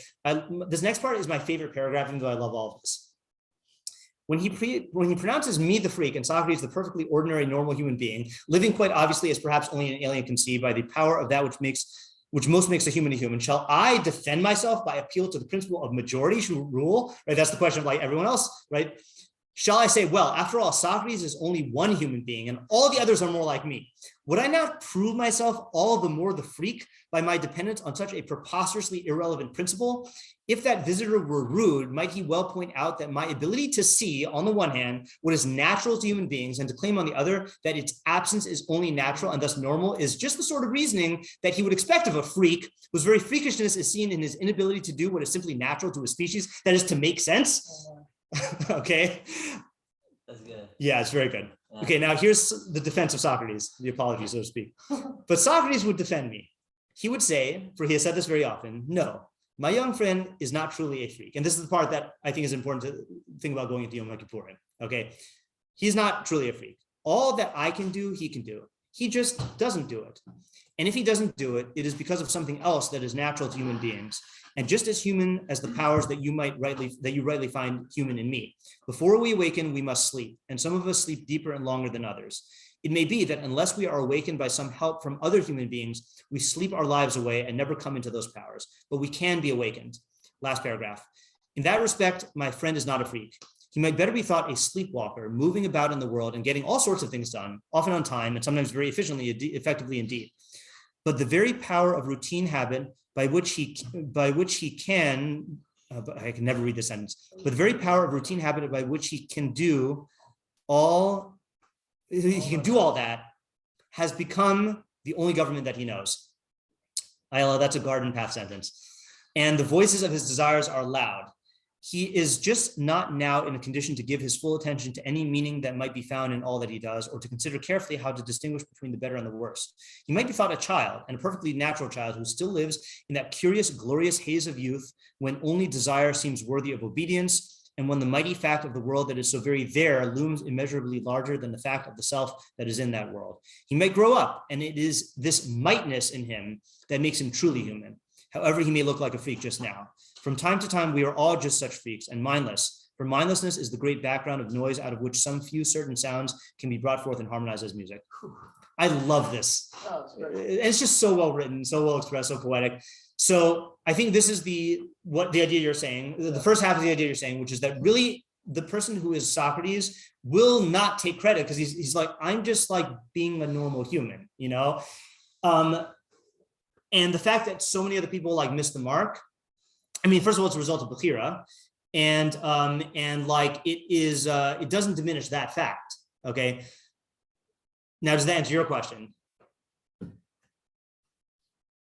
Speaker 1: this next part is my favorite paragraph, even though I love all of this. When he pronounces me the freak and Socrates the perfectly ordinary normal human being, living quite obviously as perhaps only an alien can see by the power of that which most makes a human, shall I defend myself by appeal to the principle of majority who rule? Right, that's the question of like everyone else, right? Shall I say, well, after all, Socrates is only one human being and all the others are more like me? Would I not prove myself all the more the freak by my dependence on such a preposterously irrelevant principle? If that visitor were rude, might he well point out that my ability to see, on the one hand, what is natural to human beings, and to claim on the other that its absence is only natural and thus normal, is just the sort of reasoning that he would expect of a freak, whose very freakishness is seen in his inability to do what is simply natural to a species, that is to make sense? Okay.
Speaker 2: That's good.
Speaker 1: Yeah, it's very good.
Speaker 2: Yeah.
Speaker 1: Okay, now here's the defense of Socrates, the apology, so to speak. But Socrates would defend me. He would say, for he has said this very often, no, my young friend is not truly a freak. And this is the part that I think is important to think about going into Yom Kippurim. Okay, he's not truly a freak. All that I can do, he can do. He just doesn't do it. And if he doesn't do it, it is because of something else that is natural to human beings, and just as human as the powers that you rightly find human in me. Before we awaken, we must sleep, and some of us sleep deeper and longer than others. It may be that unless we are awakened by some help from other human beings, we sleep our lives away and never come into those powers, but we can be awakened. Last paragraph. In that respect, my friend is not a freak. He might better be thought a sleepwalker, moving about in the world and getting all sorts of things done, often on time and sometimes very effectively indeed. But the very power of routine habit by which he can, I can never read this sentence, but the very power of routine habit by which he can do all that has become the only government that he knows. Ayala, that's a garden path sentence. And the voices of his desires are loud. He is just not now in a condition to give his full attention to any meaning that might be found in all that he does, or to consider carefully how to distinguish between the better and the worse. He might be thought a child, and a perfectly natural child, who still lives in that curious, glorious haze of youth when only desire seems worthy of obedience, and when the mighty fact of the world that is so very there looms immeasurably larger than the fact of the self that is in that world. He might grow up, and it is this mightness in him that makes him truly human, however he may look like a freak just now. From time to time, we are all just such freaks and mindless, for mindlessness is the great background of noise out of which some few certain sounds can be brought forth and harmonized as music. I love this. It's just so well written, so well expressed, so poetic. So I think this is the idea you're saying, the first half of the idea you're saying, which is that really the person who is Socrates will not take credit because he's like, I'm just like being a normal human, you know? And the fact that so many other people like miss the mark, I mean, first of all, it's a result of Bechira, and like it doesn't diminish that fact. Okay. Now, does that answer your question?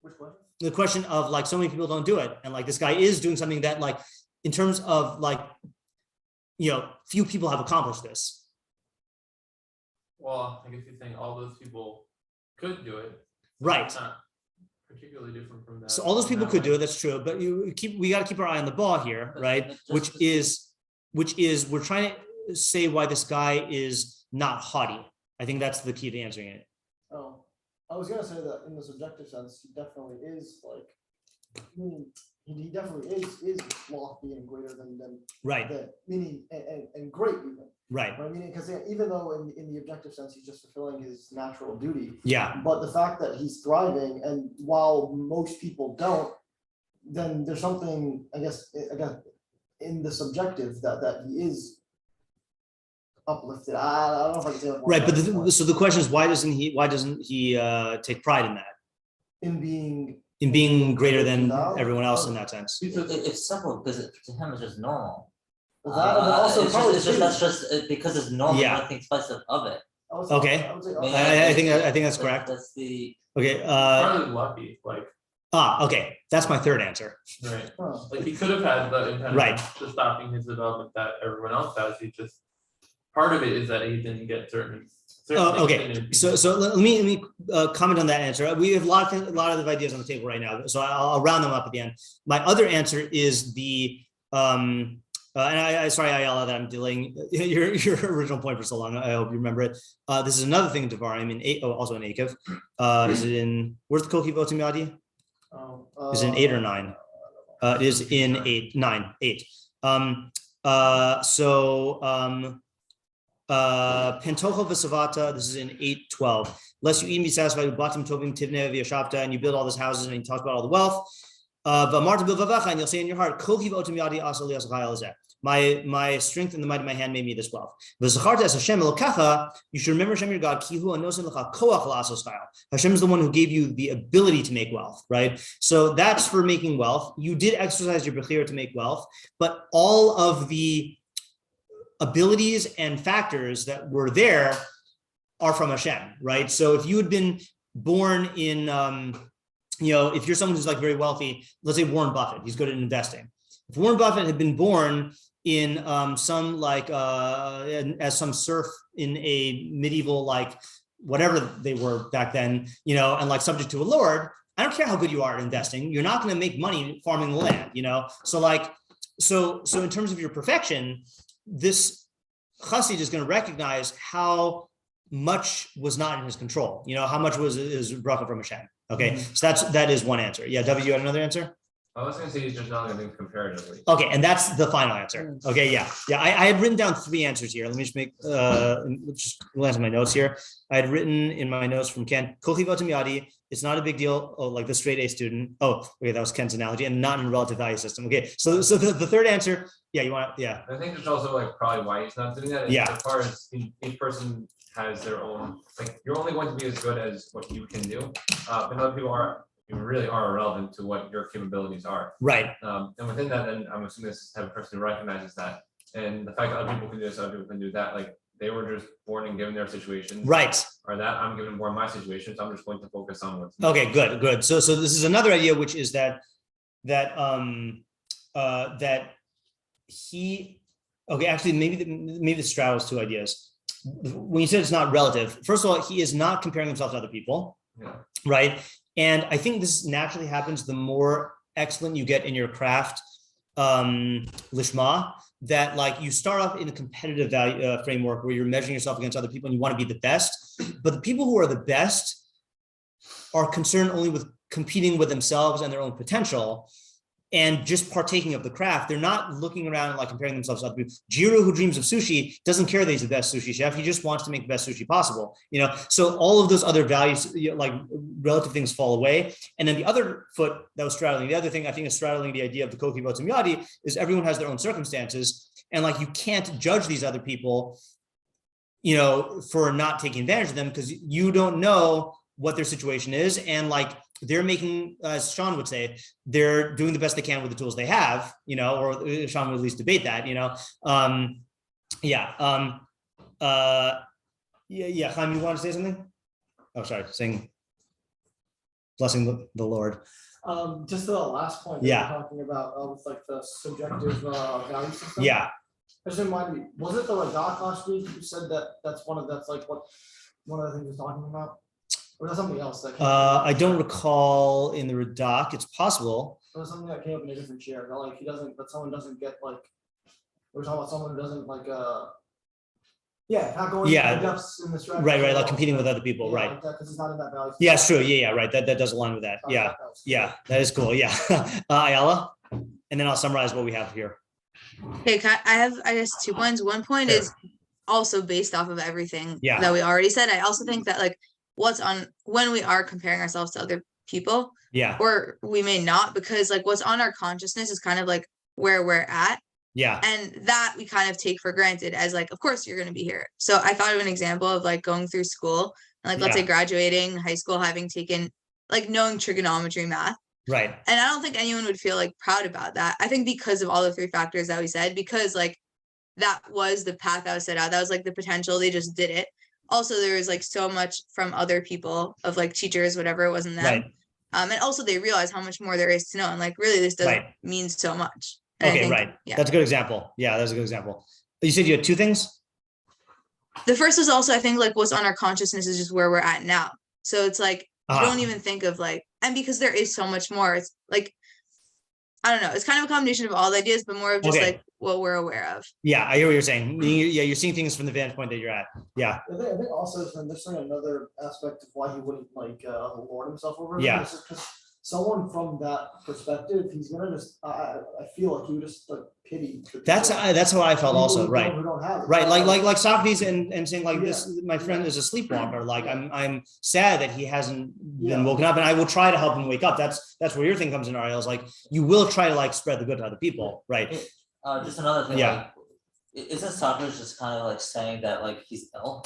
Speaker 3: Which one?
Speaker 1: The question of like so many people don't do it, and like this guy is doing something that like in terms of like, you know, few people have accomplished this.
Speaker 4: Well, I guess you're saying all those people could do it.
Speaker 1: Right.
Speaker 4: It's not particularly different from that.
Speaker 1: So all those people could do it. That's true, but we got to keep our eye on the ball here, right? Which is we're trying to say why this guy is not haughty. I think that's the key to answering it.
Speaker 3: Oh, I was gonna say that in the subjective sense, he definitely is like, he definitely is lofty and greater than
Speaker 1: right.
Speaker 3: Meaning and great even.
Speaker 1: Right.
Speaker 3: I mean, because even though in the objective sense he's just fulfilling his natural duty.
Speaker 1: Yeah.
Speaker 3: But the fact that he's thriving, and while most people don't, then there's something I guess in the subjective that he is uplifted. I don't know if I can say it.
Speaker 1: Right, but so the question is, why doesn't he take pride in that? In being greater than everyone else in that sense.
Speaker 2: It's simple because to him it's just normal.
Speaker 3: Well, that and also
Speaker 2: that's just because it's normally nothing expensive of it.
Speaker 1: Okay. I think that's correct.
Speaker 2: That's the
Speaker 1: okay.
Speaker 4: Probably lucky, like.
Speaker 1: Okay. That's my third answer.
Speaker 4: Right. Like he could have had the impediment to stopping his development that everyone else has. He just part of it is that he didn't get certain.
Speaker 1: Okay. So let me comment on that answer. We have a lot of ideas on the table right now, so I'll round them up at the end. My other answer is the and I sorry Ayala that I'm delaying your original point for so long. I hope you remember it. This is another thing in Devarim also in Akev. Is it in where's the Koki Votim Yadi? Is it in 8 or 9? It is in 8. Pentocha v'savata, this is in 8:12. Lest you eat and be satisfied with batim tovim tivnei v'yashavta, and you build all these houses, and he talks about all the wealth. V'amarta bilvavacha, and you'll say in your heart, Kol kivotim yadi asa li asachai alzeh. My strength and the might of my hand made me this wealth. V'zacharta es Hashem elokecha, you should remember Hashem your God, ki hu anosen lecha koach la'asos chayil. Hashem is the one who gave you the ability to make wealth, right? So that's for making wealth. You did exercise your bechira to make wealth, but all of the abilities and factors that were there are from Hashem, right? So if you had been born in, if you're someone who's like very wealthy, let's say Warren Buffett, he's good at investing. If Warren Buffett had been born in some like as some serf in a medieval like whatever they were back then, and like subject to a lord, I don't care how good you are at investing, you're not going to make money farming the land, So in terms of your perfection, this chassid is going to recognize how much was not in his control. How much was his bracha from Hashem. Okay, so that is one answer. Yeah, David, you had another anscer?
Speaker 7: I was going to say he's just not going to think comparatively.
Speaker 1: Okay, and that's the final answer. Okay, yeah. I had written down 3 answers here. Let me just make just glance at my notes here. I had written in my notes from Ken, Kochi votim yadi. It's not a big deal. Oh, like the straight A student. Oh, okay, that was Ken's analogy, and not in a relative value system. Okay, so the third answer. Yeah, you want? Yeah.
Speaker 7: I think it's also like probably why he's not doing that.
Speaker 1: Yeah.
Speaker 7: As far as each person has their own, like you're only going to be as good as what you can do, but other people really are irrelevant to what your capabilities are.
Speaker 1: Right.
Speaker 7: And within that, then I'm assuming this type of person who recognizes that, and the fact that other people can do this, other people can do that, like they were just born and given their situation.
Speaker 1: Right.
Speaker 7: Or that I'm given born my situation, so I'm just going to focus on what's.
Speaker 1: Okay. Good. So this is another idea, which is that he. Okay, actually, maybe this straddles 2 ideas. When you said it's not relative, first of all, he is not comparing himself to other people.
Speaker 7: Yeah.
Speaker 1: Right. And I think this naturally happens the more excellent you get in your craft, lishma, that like you start off in a competitive value framework where you're measuring yourself against other people and you want to be the best. But the people who are the best are concerned only with competing with themselves and their own potential and just partaking of the craft. They're not looking around and like comparing themselves to other people. Jiro, who dreams of sushi, doesn't care that he's the best sushi chef. He just wants to make the best sushi possible. So all of those other values, like relative things, fall away. And then the other foot that was straddling, the other thing I think is straddling the idea of the koki votim yadi is everyone has their own circumstances, and like you can't judge these other people, for not taking advantage of them because you don't know what their situation is, and like they're making, as Sean would say, they're doing the best they can with the tools they have, or Sean would at least debate that, Chaim, you want to say something? Oh, sorry, saying blessing the Lord.
Speaker 3: Just the last point.
Speaker 1: Yeah.
Speaker 3: You're talking about with like the subjective value system.
Speaker 1: Yeah.
Speaker 3: Just remind me, was it the Radak last week who said that's one of the things we're talking about? Or is that something else that came
Speaker 1: I don't recall in the Radak. It's possible.
Speaker 3: Or was something that came up in a different chair. That like someone doesn't get like, we're talking about someone who doesn't like not going into the depths in the strategy.
Speaker 1: Right, like competing with other people, right?
Speaker 3: Because it's not in that value.
Speaker 1: Yeah, it's true. Yeah, right. That does align with that. Yeah, that is cool. Yeah. Ayala, and then I'll summarize what we have here.
Speaker 5: Okay, I have 2 points. One point is also based off of everything that we already said. I also think that like when we are comparing ourselves to other people, or we may not, because like what's on our consciousness is kind of like where we're at, and that we kind of take for granted as like, of course you're going to be here. So I thought of an example of like going through school and like let's say graduating high school, having taken like knowing trigonometry, math, right? And I don't think anyone would feel like proud about that. I think because of all the 3 factors that we said, because like that was the path that was set out. That was like the potential. They just did it. Also, there was like so much from other people of like teachers, whatever, it wasn't them.
Speaker 1: Right.
Speaker 5: And also they realize how much more there is to know. And like, really, this doesn't mean so much. And
Speaker 1: okay, right. Yeah. That's a good example. Yeah, that's a good example. You said you had two things?
Speaker 5: The first is also, I think, like what's on our consciousness is just where we're at now. So it's like, you don't even think of like, and because there is so much more, it's like, I don't know. It's kind of a combination of all the ideas, but more of just like what we're aware of.
Speaker 1: Yeah, I hear what you're saying. Yeah, you're seeing things from the vantage point that you're at. Yeah.
Speaker 3: I think also there's another aspect of why he wouldn't like lord himself over.
Speaker 1: Yeah.
Speaker 3: Because someone from that perspective, he's gonna just. I feel like he would just like pity.
Speaker 1: That's how I felt also. Right. Right. Like Socrates and saying like this, my friend is a sleepwalker. Like I'm sad that he hasn't been woken up, and I will try to help him wake up. That's where your thing comes in, Ariel. Is like you will try to like spread the good to other people. Right.
Speaker 2: Just another thing.
Speaker 1: Yeah.
Speaker 2: Like, isn't Socrates just kind of like saying that like he's ill?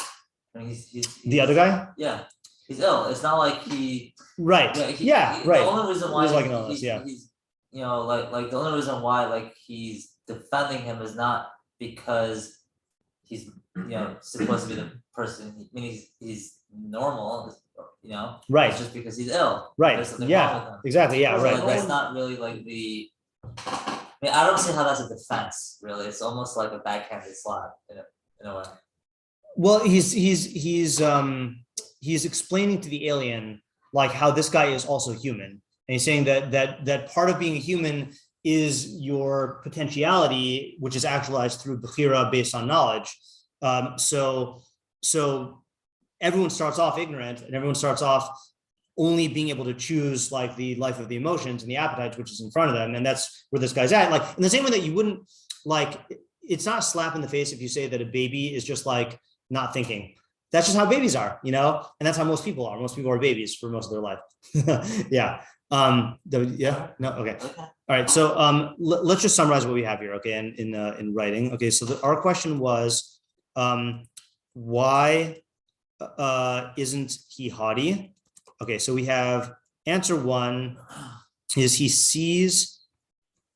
Speaker 2: I mean, he's
Speaker 1: the other guy.
Speaker 2: Yeah. He's ill. It's not like he.
Speaker 1: Right.
Speaker 2: Yeah.
Speaker 1: Right.
Speaker 2: The only reason why
Speaker 1: he's like an illness. Yeah.
Speaker 2: He's like the only reason why like he's defending him is not because he's supposed to be the person. I mean he's normal.
Speaker 1: Right.
Speaker 2: It's just because he's ill.
Speaker 1: Right. Yeah. Exactly. Yeah.
Speaker 2: So,
Speaker 1: right.
Speaker 2: Like,
Speaker 1: right.
Speaker 2: That's not really like the. I mean, I don't see how that's a defense. Really, it's almost like a backhanded slap in a way.
Speaker 1: Well, he's explaining to the alien like how this guy is also human, and he's saying that part of being a human is your potentiality, which is actualized through bechira based on knowledge. So everyone starts off ignorant, and everyone starts off only being able to choose like the life of the emotions and the appetites, which is in front of them, and that's where this guy's at. Like in the same way that you wouldn't like, it's not a slap in the face if you say that a baby is just like not thinking. That's just how babies are, and that's how most people are. Most people are babies for most of their life. Yeah. Yeah. No. Okay. All right. So let's just summarize what we have here. Okay. In writing. Okay. So our question was, why isn't he haughty? Okay. So we have answer one is he sees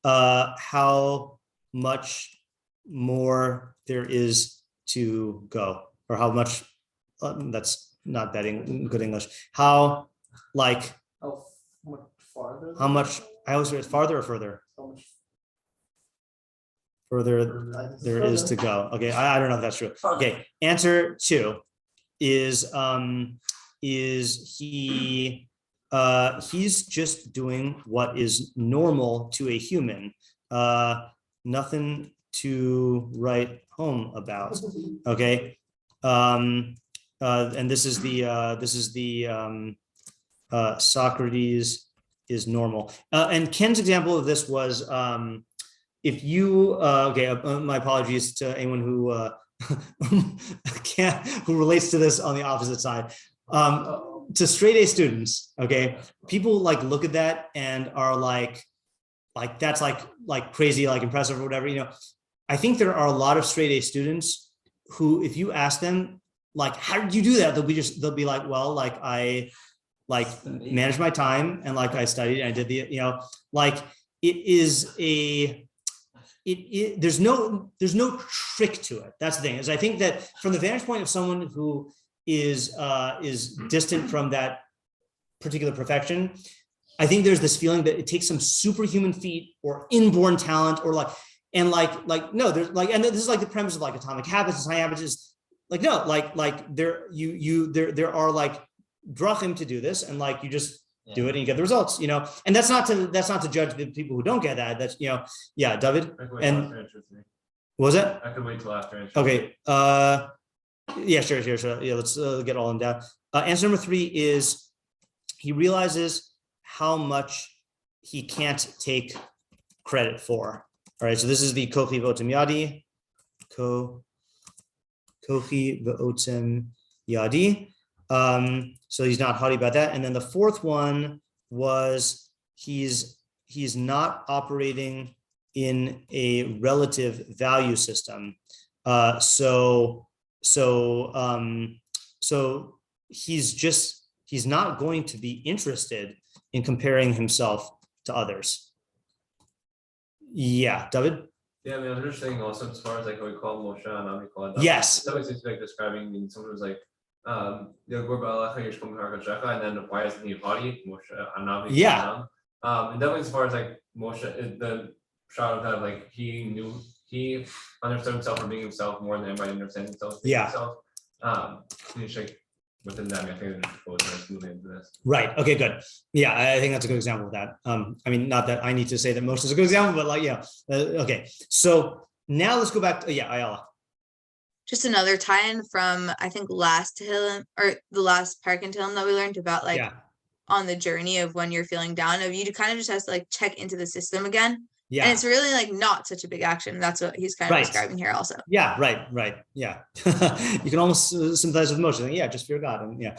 Speaker 1: how much more there is to go, or how much. That's not that good English. How much farther? How much? I always say it's farther or further. How much further there is to go. Okay, I don't know if that's true. Okay, answer two is he's just doing what is normal to a human. Nothing to write home about. Okay. And this is the Socrates is normal. And Ken's example of this was if you my apologies to anyone who who relates to this on the opposite side. To straight A students, okay, people like look at that and are like that's like crazy, like impressive or whatever. I think there are a lot of straight A students who, if you ask them, like, how did you do that? They'll be like, well, like I managed my time and like I studied and I did there's no trick to it. That's the thing, is I think that from the vantage point of someone who is distant from that particular perfection, I think there's this feeling that it takes some superhuman feat or inborn talent or no, there's like, and this is like the premise of like atomic habits and high habits is like, no, there are like drachim to do this, and like you just do it and you get the results, and that's not to judge the people who don't get that. That's yeah, David. And what was it?
Speaker 7: I could wait till after.
Speaker 1: Okay. Yeah, sure. Yeah, let's get all of them down. Answer number three is he realizes how much he can't take credit for. All right, so this is the kochi v'otem yadi. Kochi v'otem yadi. So he's not haughty about that. And then the fourth one was he's not operating in a relative value system. So he's not going to be interested in comparing himself to others. Yeah, David?
Speaker 7: Yeah, I mean, I'm just saying also as far as like what we call Moshe and Ami call it.
Speaker 1: Yes.
Speaker 7: Somebody seems to be like describing, I mean, someone was like, and then the why isn't he haughty? Moshe Anavi.
Speaker 1: Yeah.
Speaker 7: And definitely as far as like Moshe, the shot of that, like he understood himself for being himself more than anybody understands himself. Himself. He's like within that, I think it's moving into this.
Speaker 1: Right. Okay, good. Yeah, I think that's a good example of that. I mean, not that I need to say that Moshe is a good example, but like, yeah. Okay. So now let's go back to, Ayala.
Speaker 5: Just another tie-in from, I think, last Tehilim, or the last perek in Tehilim that we learned about, like, on the journey of when you're feeling down, of you kind of just has to like check into the system again. Yeah. And it's really like not such a big action. That's what he's kind of describing here also.
Speaker 1: Yeah, right. Yeah. You can almost sympathize with Moshe. Yeah, just fear God. And yeah.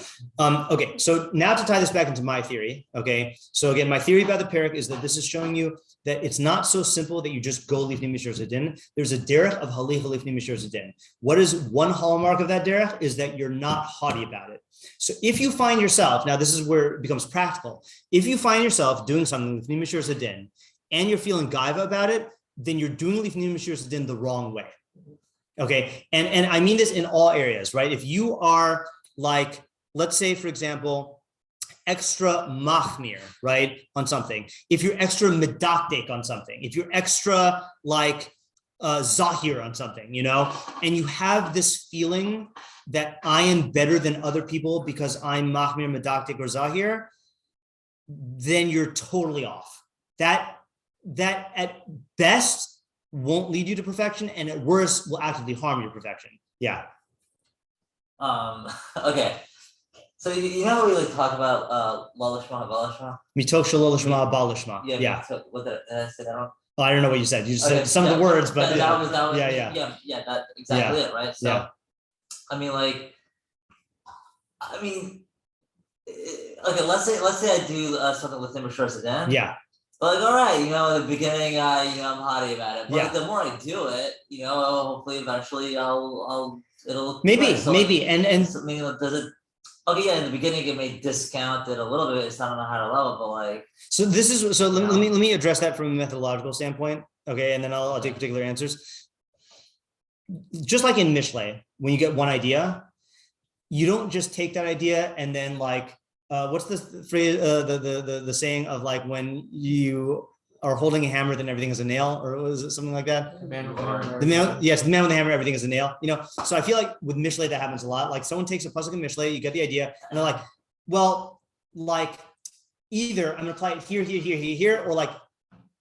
Speaker 1: Okay, so now to tie this back into my theory. Okay. So again, my theory about the perek is that this is showing you that it's not so simple that you just go lifnei mishur zadin. There's a derech of halich lifnei mishur zadin. What is one hallmark of that derech is that you're not haughty about it. So if you find yourself, now this is where it becomes practical. If you find yourself doing something lifnei mishur zadin, and you're feeling gaiva about it, then you're doing lifnei mishur zadin the wrong way. Okay, and I mean this in all areas, right? If you are like, let's say, for example, extra machmir, right, on something, if you're extra medakdek on something, if you're extra like zahir on something, and you have this feeling that I am better than other people because I'm machmir, medakdek, or zahir, then you're totally off. That at best won't lead you to perfection, and at worst will actively harm your perfection. Yeah.
Speaker 2: Okay. So you know we like talk about lalishma, balishma.
Speaker 1: Mitoch shalolishma, balishma. Yeah.
Speaker 2: So what did I say that wrong?
Speaker 1: Oh, I don't know what you said. You said some of the words, but
Speaker 2: that was that's exactly it, right? So
Speaker 1: yeah.
Speaker 2: I mean, okay, let's say I do something with him or then.
Speaker 1: Yeah.
Speaker 2: Like, all right, in the beginning, I'm haughty about it, but like, the more I do it, hopefully, eventually, it'll
Speaker 1: maybe,
Speaker 2: so
Speaker 1: maybe, and
Speaker 2: so, I mean, does it? Okay, yeah, in the beginning, it may discount it a little bit. It's not on a higher level, but like.
Speaker 1: So this is let me address that from a methodological standpoint, okay, and then I'll take particular answers. Just like in Mishlei, when you get one idea, you don't just take that idea and then like. What's the phrase? The saying of like when you are holding a hammer, then everything is a nail, or was it something like that?
Speaker 4: The man with the hammer.
Speaker 1: The man with the hammer, everything is a nail. So I feel like with Mishlei that happens a lot. Like someone takes a pesukim in Mishlei, you get the idea, and they're like, well, like either I'm gonna apply it here, or like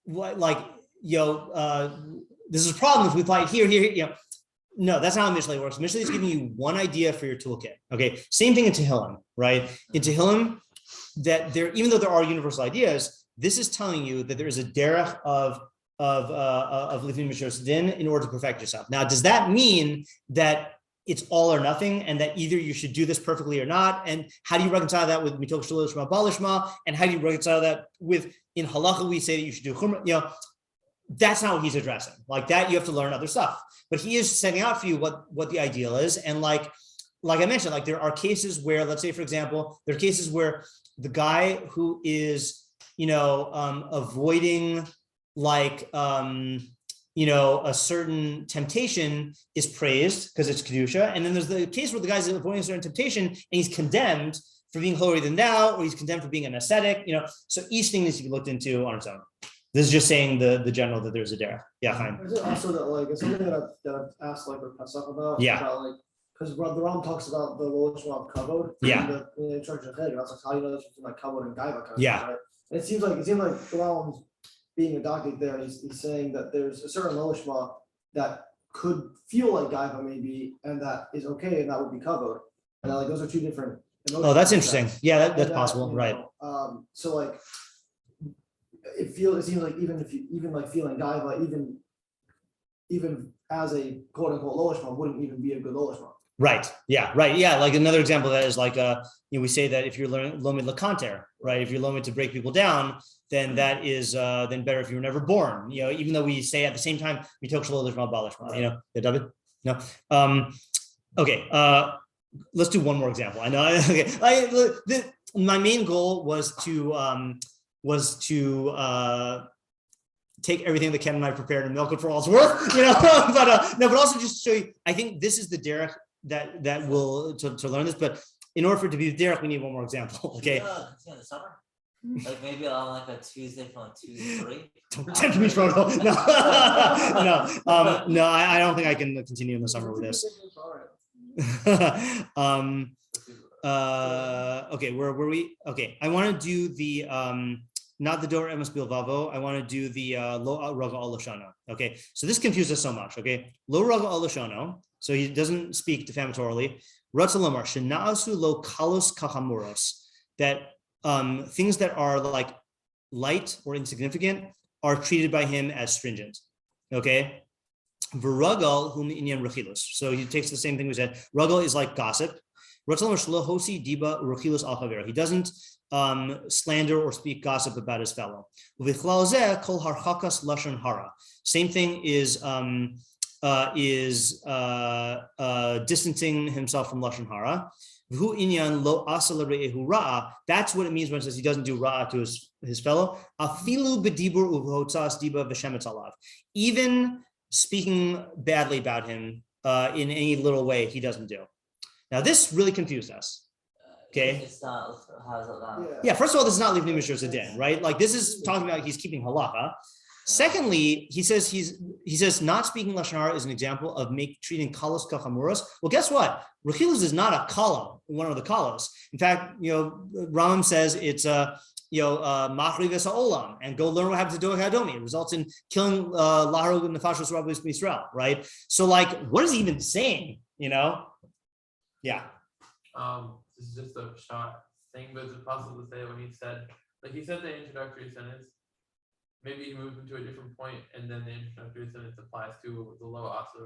Speaker 1: what, like this is a problem if we apply it here. No, that's not how Mishlei works. Mishlei is giving you one idea for your toolkit. Okay, same thing in Tehilim, right? In Tehilim, that even though there are universal ideas, this is telling you that there is a derech of lifnei mishur zadin in order to perfect yourself. Now, does that mean that it's all or nothing, and that either you should do this perfectly or not? And how do you reconcile that with mitoch shalolishma balishma? And how do you reconcile that with in halacha we say that you should do chumrah? That's not what he's addressing. Like that, you have to learn other stuff. But he is setting out for you what the ideal is. And like I mentioned, like there are cases where, let's say, for example, there are cases where the guy who is, avoiding like, a certain temptation is praised because it's kedusha. And then there's the case where the guy's avoiding a certain temptation and he's condemned for being holier than thou, or he's condemned for being an ascetic, So each thing needs to be looked into on its own. This is just saying the general that there's a derech. Yeah, fine.
Speaker 3: Is it also that like it's something that I've asked like with Pesach about?
Speaker 1: Yeah.
Speaker 3: About like because the Ram talks about the lowest of kavod.
Speaker 1: Yeah.
Speaker 3: In the instruction of Hegel, that's like how you know between like kavod and gaiva.
Speaker 1: Yeah.
Speaker 3: Right? And it seems like the Ram's being adopted there. He's saying that there's a certain lowishma that could feel like gaiva maybe, and that is okay, and that would be kavod. And like those are two different.
Speaker 1: Oh, that's interesting. Yeah, that's possible, right?
Speaker 3: So like. It seems like even like feeling gaiva, even as a quote unquote lowishma wouldn't even be a good lowishma.
Speaker 1: Right. Yeah. Right. Yeah. Like another example of that is like we say that if you're lomid lakanter, right? If you're lomid to break people down, then that is then better if you were never born. Even though we say at the same time mitoch shalolishma balishma. David. No. Okay. Let's do one more example. I know. Okay. My main goal was to take everything that Ken and I prepared and milk it for all it's worth, you know. But also just to show you, I think this is the derech that will to learn this. But in order for it to be the derech, we need one more example. Okay.
Speaker 2: In the summer, like maybe on like a Tuesday from like 2 to 3.
Speaker 1: Don't tempt me, Frodo. No, I don't think I can continue in the summer with this. Okay, where were we? Okay, I want to do the not the Dor Emes Bilvavo. I want to do the Lo Raga Al Lashano. Okay, so this confuses us so much. Okay, Lo Raga Al Lashano. So he doesn't speak defamatorily. Ratzalamar Shenaasu Lo Kalos Kachamuros. That things that are like light or insignificant are treated by him as stringent. Okay. V'ragal hum inyan rechilus. So he takes the same thing we said. Ragal is like gossip. He doesn't slander or speak gossip about his fellow. Same thing is distancing himself from lashon hara. That's what it means when it says he doesn't do ra'a to his fellow. Even speaking badly about him in any little way, he doesn't do. Now this really confused us. Okay.
Speaker 2: It's not, how's it not?
Speaker 1: Yeah. First of all, this is not lifnei mishur zedin, right? Like this is talking about he's keeping halacha. Secondly, he says not speaking lashon hara is an example of treating kalos kachamuros. Well, guess what? Rechilus is not a kala, one of the kalos. In fact, Rambam says it's machri v'sa'olam, and go learn what happens to Doeg Hadomi. It results in killing laharog nefashos rabbis Israel, right? So, like, what is he even saying? Yeah.
Speaker 4: This is just a short thing, but is it possible to say when he said the introductory sentence? Maybe he moved into a different point, and then the introductory sentence applies to the lo asa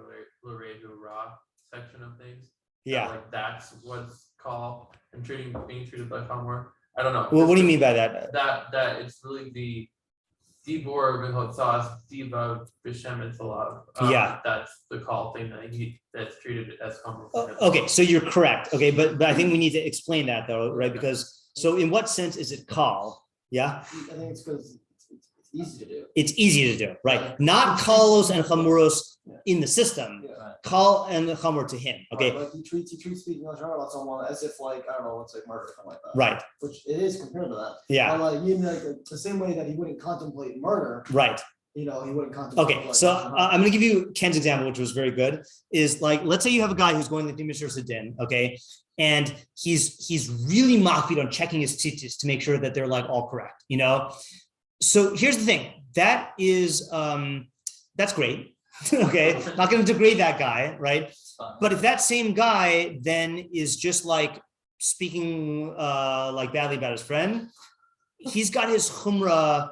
Speaker 4: l'rehu ra section of things.
Speaker 1: Yeah,
Speaker 4: like that's what's called and being treated like homework. I don't know.
Speaker 1: Well, what do you mean by that?
Speaker 4: That it's really the dibor v'hotzas diva b'shem etzalav.
Speaker 1: Yeah,
Speaker 4: that's the call thing that's treated as homework.
Speaker 1: Okay, so you're correct. Okay, but I think we need to explain that though, right? Because so in what sense is it call? Yeah,
Speaker 3: I think it's because it's easy to do.
Speaker 1: It's easy to do, right? Yeah. Not kalos and chamuros in the system. Yeah. Call and chamur to him. Okay.
Speaker 3: Right, like he treats speaking lashon hara about someone as if like I don't know, it's like murder or something like that.
Speaker 1: Right.
Speaker 3: Which it is compared to that.
Speaker 1: Yeah.
Speaker 3: But like the same way that he wouldn't contemplate murder.
Speaker 1: Right.
Speaker 3: He wouldn't contemplate.
Speaker 1: Okay, so I'm going to give you Ken's example, which was very good. Is like, let's say you have a guy who's going to the Mishur Sedin, okay, and he's really makpid on checking his tzitzis to make sure that they're like all correct, So here's the thing. That is that's great. Okay, not going to degrade that guy, right? But if that same guy then is just like speaking like badly about his friend, he's got his chumrah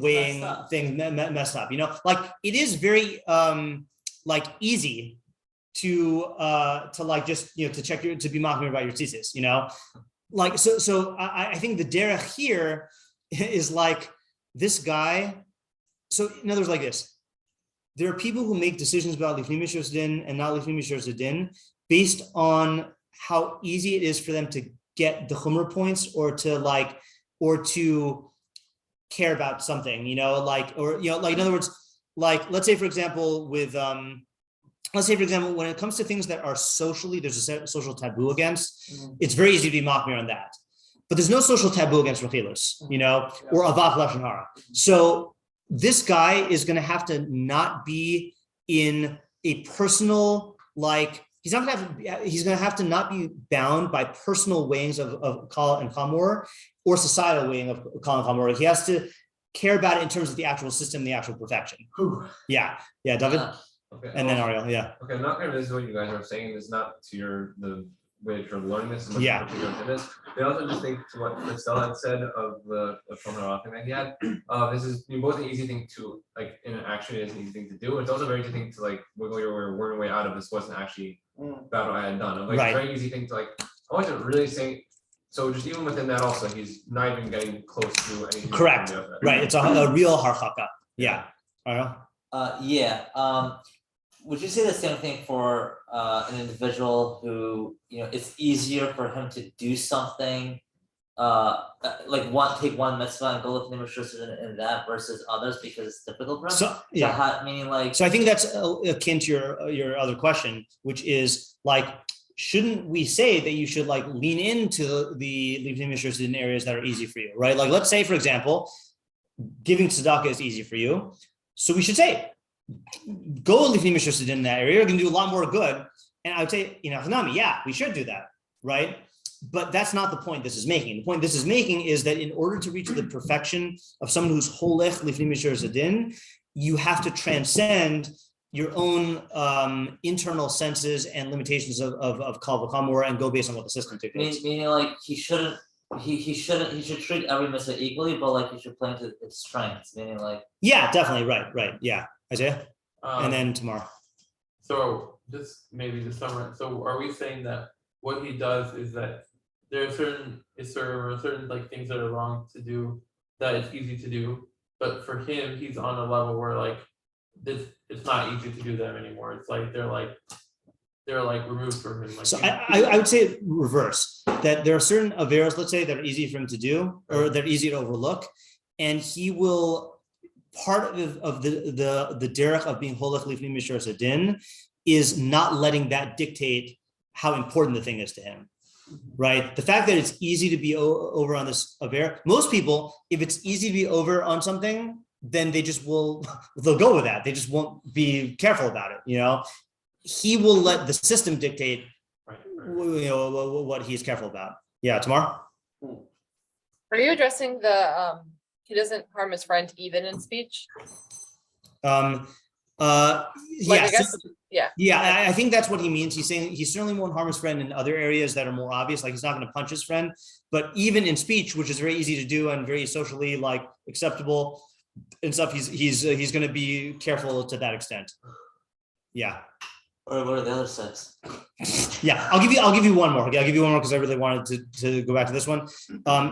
Speaker 1: weighing thing messed up. Like it is very like easy to like just to check to be mocking about your thesis. Like so I think the derech here is like this guy. So in other words, like this. There are people who make decisions about lifnei mishur zedin and not lifnei mishur zedin based on how easy it is for them to get the chumrah points or to care about something, like in other words, like let's say for example when it comes to things that are socially, there's a social taboo against, it's very easy to be machmir on that. But there's no social taboo against rechilus, or avach lashon hara. So this guy is going to have to not be in a personal, like he's going to have to not be bound by personal weighings of kal and chamor or societal weighing of kal and chamor. He has to care about it in terms of the actual system, the actual perfection. Yeah, David.
Speaker 7: Okay.
Speaker 1: And then Ariel. Yeah.
Speaker 7: Okay, I'm not going to this is what you guys are saying. It's not to the way that you're learning this.
Speaker 1: Yeah.
Speaker 7: They also just think to what Stella had said of the Shulchan thing that he had. This is both an easy thing to like in an action is an easy thing to do. It's also a very easy thing to like wiggle your way out of. This wasn't actually battle I had done. Like It's a very easy thing to like. I wasn't really saying. So just even within that, also he's not even getting close to anything.
Speaker 1: Correct. Right. It's a real harchaka. Yeah. Ariel.
Speaker 2: Yeah. Would you say the same thing for an individual who, it's easier for him to do something take one mitzvah and go look in that versus others because it's difficult for him.
Speaker 1: So I think that's akin to your other question, which is like, shouldn't we say that you should like lean into the lifnim mishur in areas that are easy for you, right? Like, let's say, for example, giving tzedakah is easy for you, so we should say, go lifnim mishur in that area. You're going to do a lot more good. And I would say, Hanami, yeah, we should do that, right? But that's not the point this is making. The point this is making is that in order to reach the perfection of someone who's holech lifnim mishur zadin, you have to transcend your own internal senses and limitations of kal v'kamor and go based on what the system dictates.
Speaker 2: Meaning, like, he should treat every mitzvah equally, but like he should play into its strengths. Meaning, like,
Speaker 1: yeah, definitely, right, yeah, Isaiah, and then tomorrow.
Speaker 4: So just maybe to summarize, so are we saying that what he does is that there are certain like things that are wrong to do that it's easy to do, but for him, he's on a level where like this, it's not easy to do them anymore. It's like they're removed from him. Like,
Speaker 1: so I would say reverse, that there are certain averos, let's say, that are easy for him to do or that are easy to overlook, and he will, part of the derech of being holech lifnim mishur zadin is not letting that dictate how important the thing is to him, right? The fact that it's easy to be over on this aver, most people, if it's easy to be over on something, then they'll go with that. They just won't be careful about it. He will let the system dictate, what he's careful about. Yeah, Tamar?
Speaker 6: Are you addressing the he doesn't harm his friend even in speech?
Speaker 1: Yeah, I think that's what he means. He's saying he certainly won't harm his friend in other areas that are more obvious, like he's not going to punch his friend, but even in speech, which is very easy to do and very socially like acceptable and stuff, he's going to be careful to that extent. Yeah.
Speaker 2: Or what are the other six?
Speaker 1: Yeah, I'll give you one more. Okay, I'll give you one more because I really wanted to go back to this one.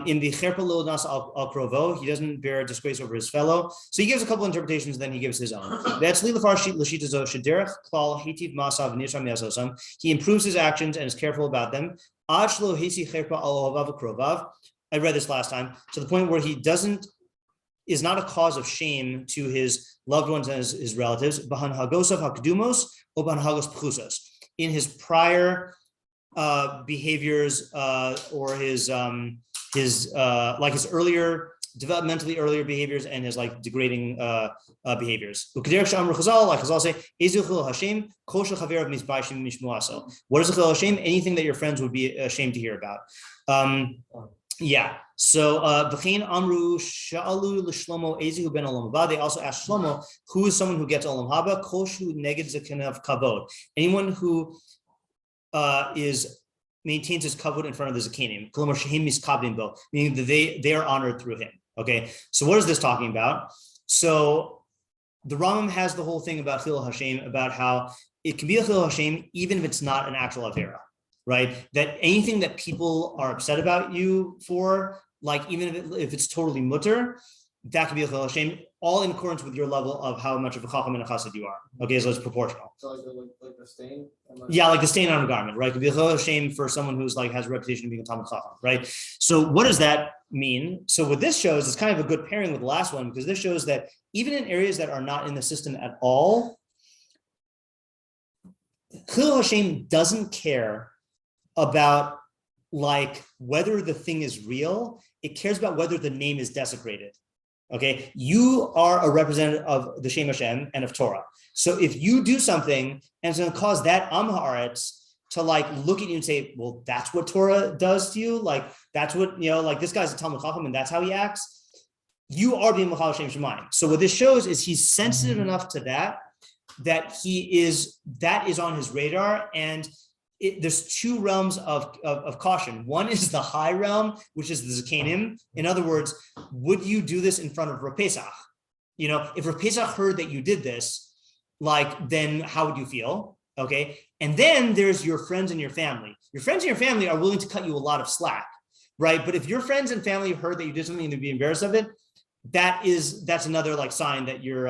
Speaker 1: In the Cherpa Lo Nas Al Krovo, he doesn't bear disgrace over his fellow. So he gives a couple interpretations, then he gives his own. That's Lilafar Lashita Zo Shaderech Klal Hitiv Masav Nisham Yasosam. He improves his actions and is careful about them. Achlo Hesi Cherpa Al Havav Krovav. I read this last time, to the point where he is not a cause of shame to his loved ones and his relatives. Bahan Hagosav Hakdumos. In his prior behaviors or his earlier developmentally earlier behaviors and his like degrading behaviors. Like Chazal say, what is Hashem? Anything that your friends would be ashamed to hear about. Yeah. So V'chein Amru Sha'alu l'Shlomo Ezihu ben Olam Haba. They also asked Shlomo, who is someone who gets Olam Haba? Koshu neged zakanav kavod. Anyone who maintains his kavod in front of the zakanim. Kolomar shehim miskabdim bo, meaning that they are honored through him. Okay. So what is this talking about? So the Rambam has the whole thing about Chil Hashem, about how it can be a Chil Hashem even if it's not an actual avera. Right? That anything that people are upset about you for, like even if it's totally mutter, that could be a chil Hashem, all in accordance with your level of how much of a chacham and a chassid you are. Okay, so it's proportional.
Speaker 3: So like the stain?
Speaker 1: Yeah, like the stain on a garment, right? It could be a chil Hashem for someone who's like has a reputation of being a talmid chacham, right? So what does that mean? So what this shows is kind of a good pairing with the last one, because this shows that even in areas that are not in the system at all, chil Hashem doesn't care about like whether the thing is real. It cares about whether the name is desecrated. Okay, you are a representative of the Shem Hashem and of Torah. So if you do something and it's going to cause that Am Haaretz to like look at you and say, well, that's what Torah does to you, like that's what, like this guy's a Talmud Chacham and that's how he acts, you are being Machal Shem Shemayim. So what this shows is he's sensitive enough to that that is on his radar. And there's two realms of caution. One is the high realm, which is the Zakanim. In other words, would you do this in front of Rav Pesach? If Rav Pesach heard that you did this, like, then how would you feel? Okay. And then there's your friends and your family. Your friends and your family are willing to cut you a lot of slack, right? But if your friends and family heard that you did something and they'd be embarrassed of it, that's another like sign that you're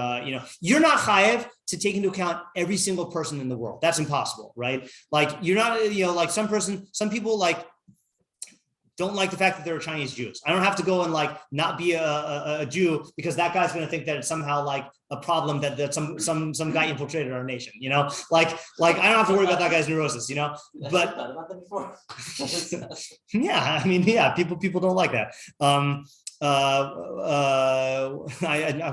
Speaker 1: you're not chayev to take into account every single person in the world. That's impossible, right? Like you're not, like some people like don't like the fact that there are Chinese Jews. I don't have to go and like not be a Jew because that guy's going to think that it's somehow like a problem that some guy infiltrated our nation, you know, like I don't have to worry about that guy's neurosis, you know, but yeah, I mean, yeah, people don't like that. I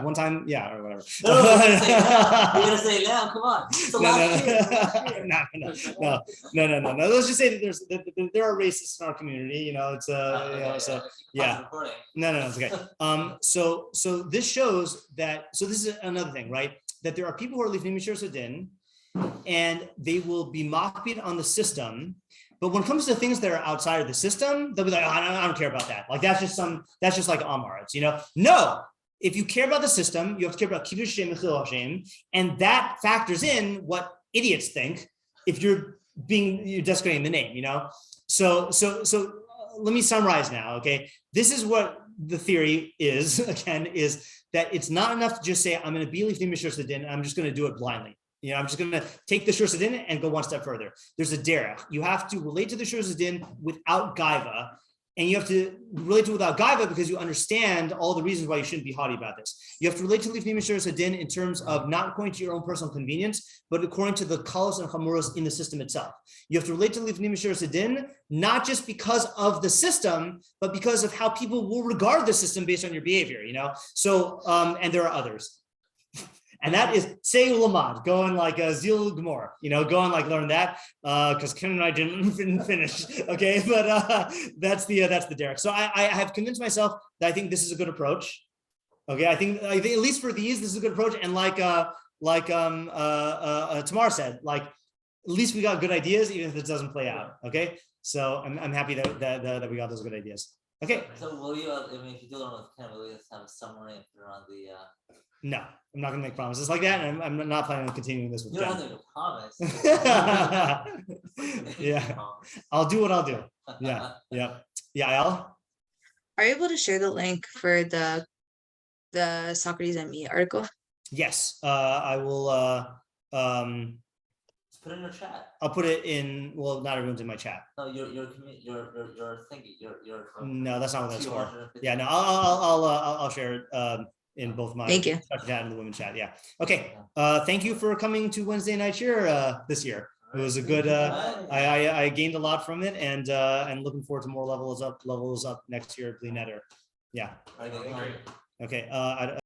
Speaker 1: one time, yeah, or whatever.
Speaker 2: You're gonna say now, come on.
Speaker 1: No. Let's just say that there are racists in our community, you know, it's so yeah. No, it's okay. So this shows that, so this is another thing, right? That there are people who are lifnei mishur sadin, and they will be makpid on the system. But when it comes to things that are outside of the system, they'll be like, oh, I don't care about that. Like that's just like Amaritz, you know? No, if you care about the system, you have to care about Kiddush Shem and Chil Hashem, and that factors in what idiots think if you're desecrating the name, you know? So let me summarize now, okay? This is what the theory is, again, is that it's not enough to just say, I'm going to be lifnei mishur sadin, I'm just going to do it blindly. You know, I'm just going to take the shiur sadin and go one step further. There's a derech. You have to relate to the shiur sadin without gaiva, and you have to relate to it without gaiva because you understand all the reasons why you shouldn't be haughty about this. You have to relate to lifnei mishur sadin in terms of not according to your own personal convenience, but according to the kalos and chamuros in the system itself. You have to relate to lifnei mishur sadin not just because of the system, but because of how people will regard the system based on your behavior. You know, so and there are others. And that is say ulamad, go and like zil gemor, you know, go and like learn that because Ken and I didn't finish, okay. But that's the derech. So I have convinced myself that I think this is a good approach. Okay, I think at least for these, this is a good approach. And like Tamar said, like at least we got good ideas, even if it doesn't play out. Okay, so I'm happy that we got those good ideas. Okay.
Speaker 2: So will you? I mean, if you do it with Ken, will you just have a summary around the?
Speaker 1: No, I'm not going to make promises like that, and I'm not planning on continuing this with
Speaker 2: you. You don't have to make a promise.
Speaker 1: Yeah, I'll do what I'll do. Yeah. Al?
Speaker 5: Are you able to share the link for the Socrates and Me article?
Speaker 1: Yes, I will.
Speaker 2: Just put it in your chat.
Speaker 1: I'll put it in. Well, not everyone's in my chat.
Speaker 2: No, your thingy. Your.
Speaker 1: No, that's not what that's for. Yeah, no, I'll share it. In both my chat and the women's chat. Yeah. Okay. Thank you for coming to Wednesday Night Shiur this year. It was a good. I gained a lot from it, and looking forward to more levels up next year. Yeah. Okay.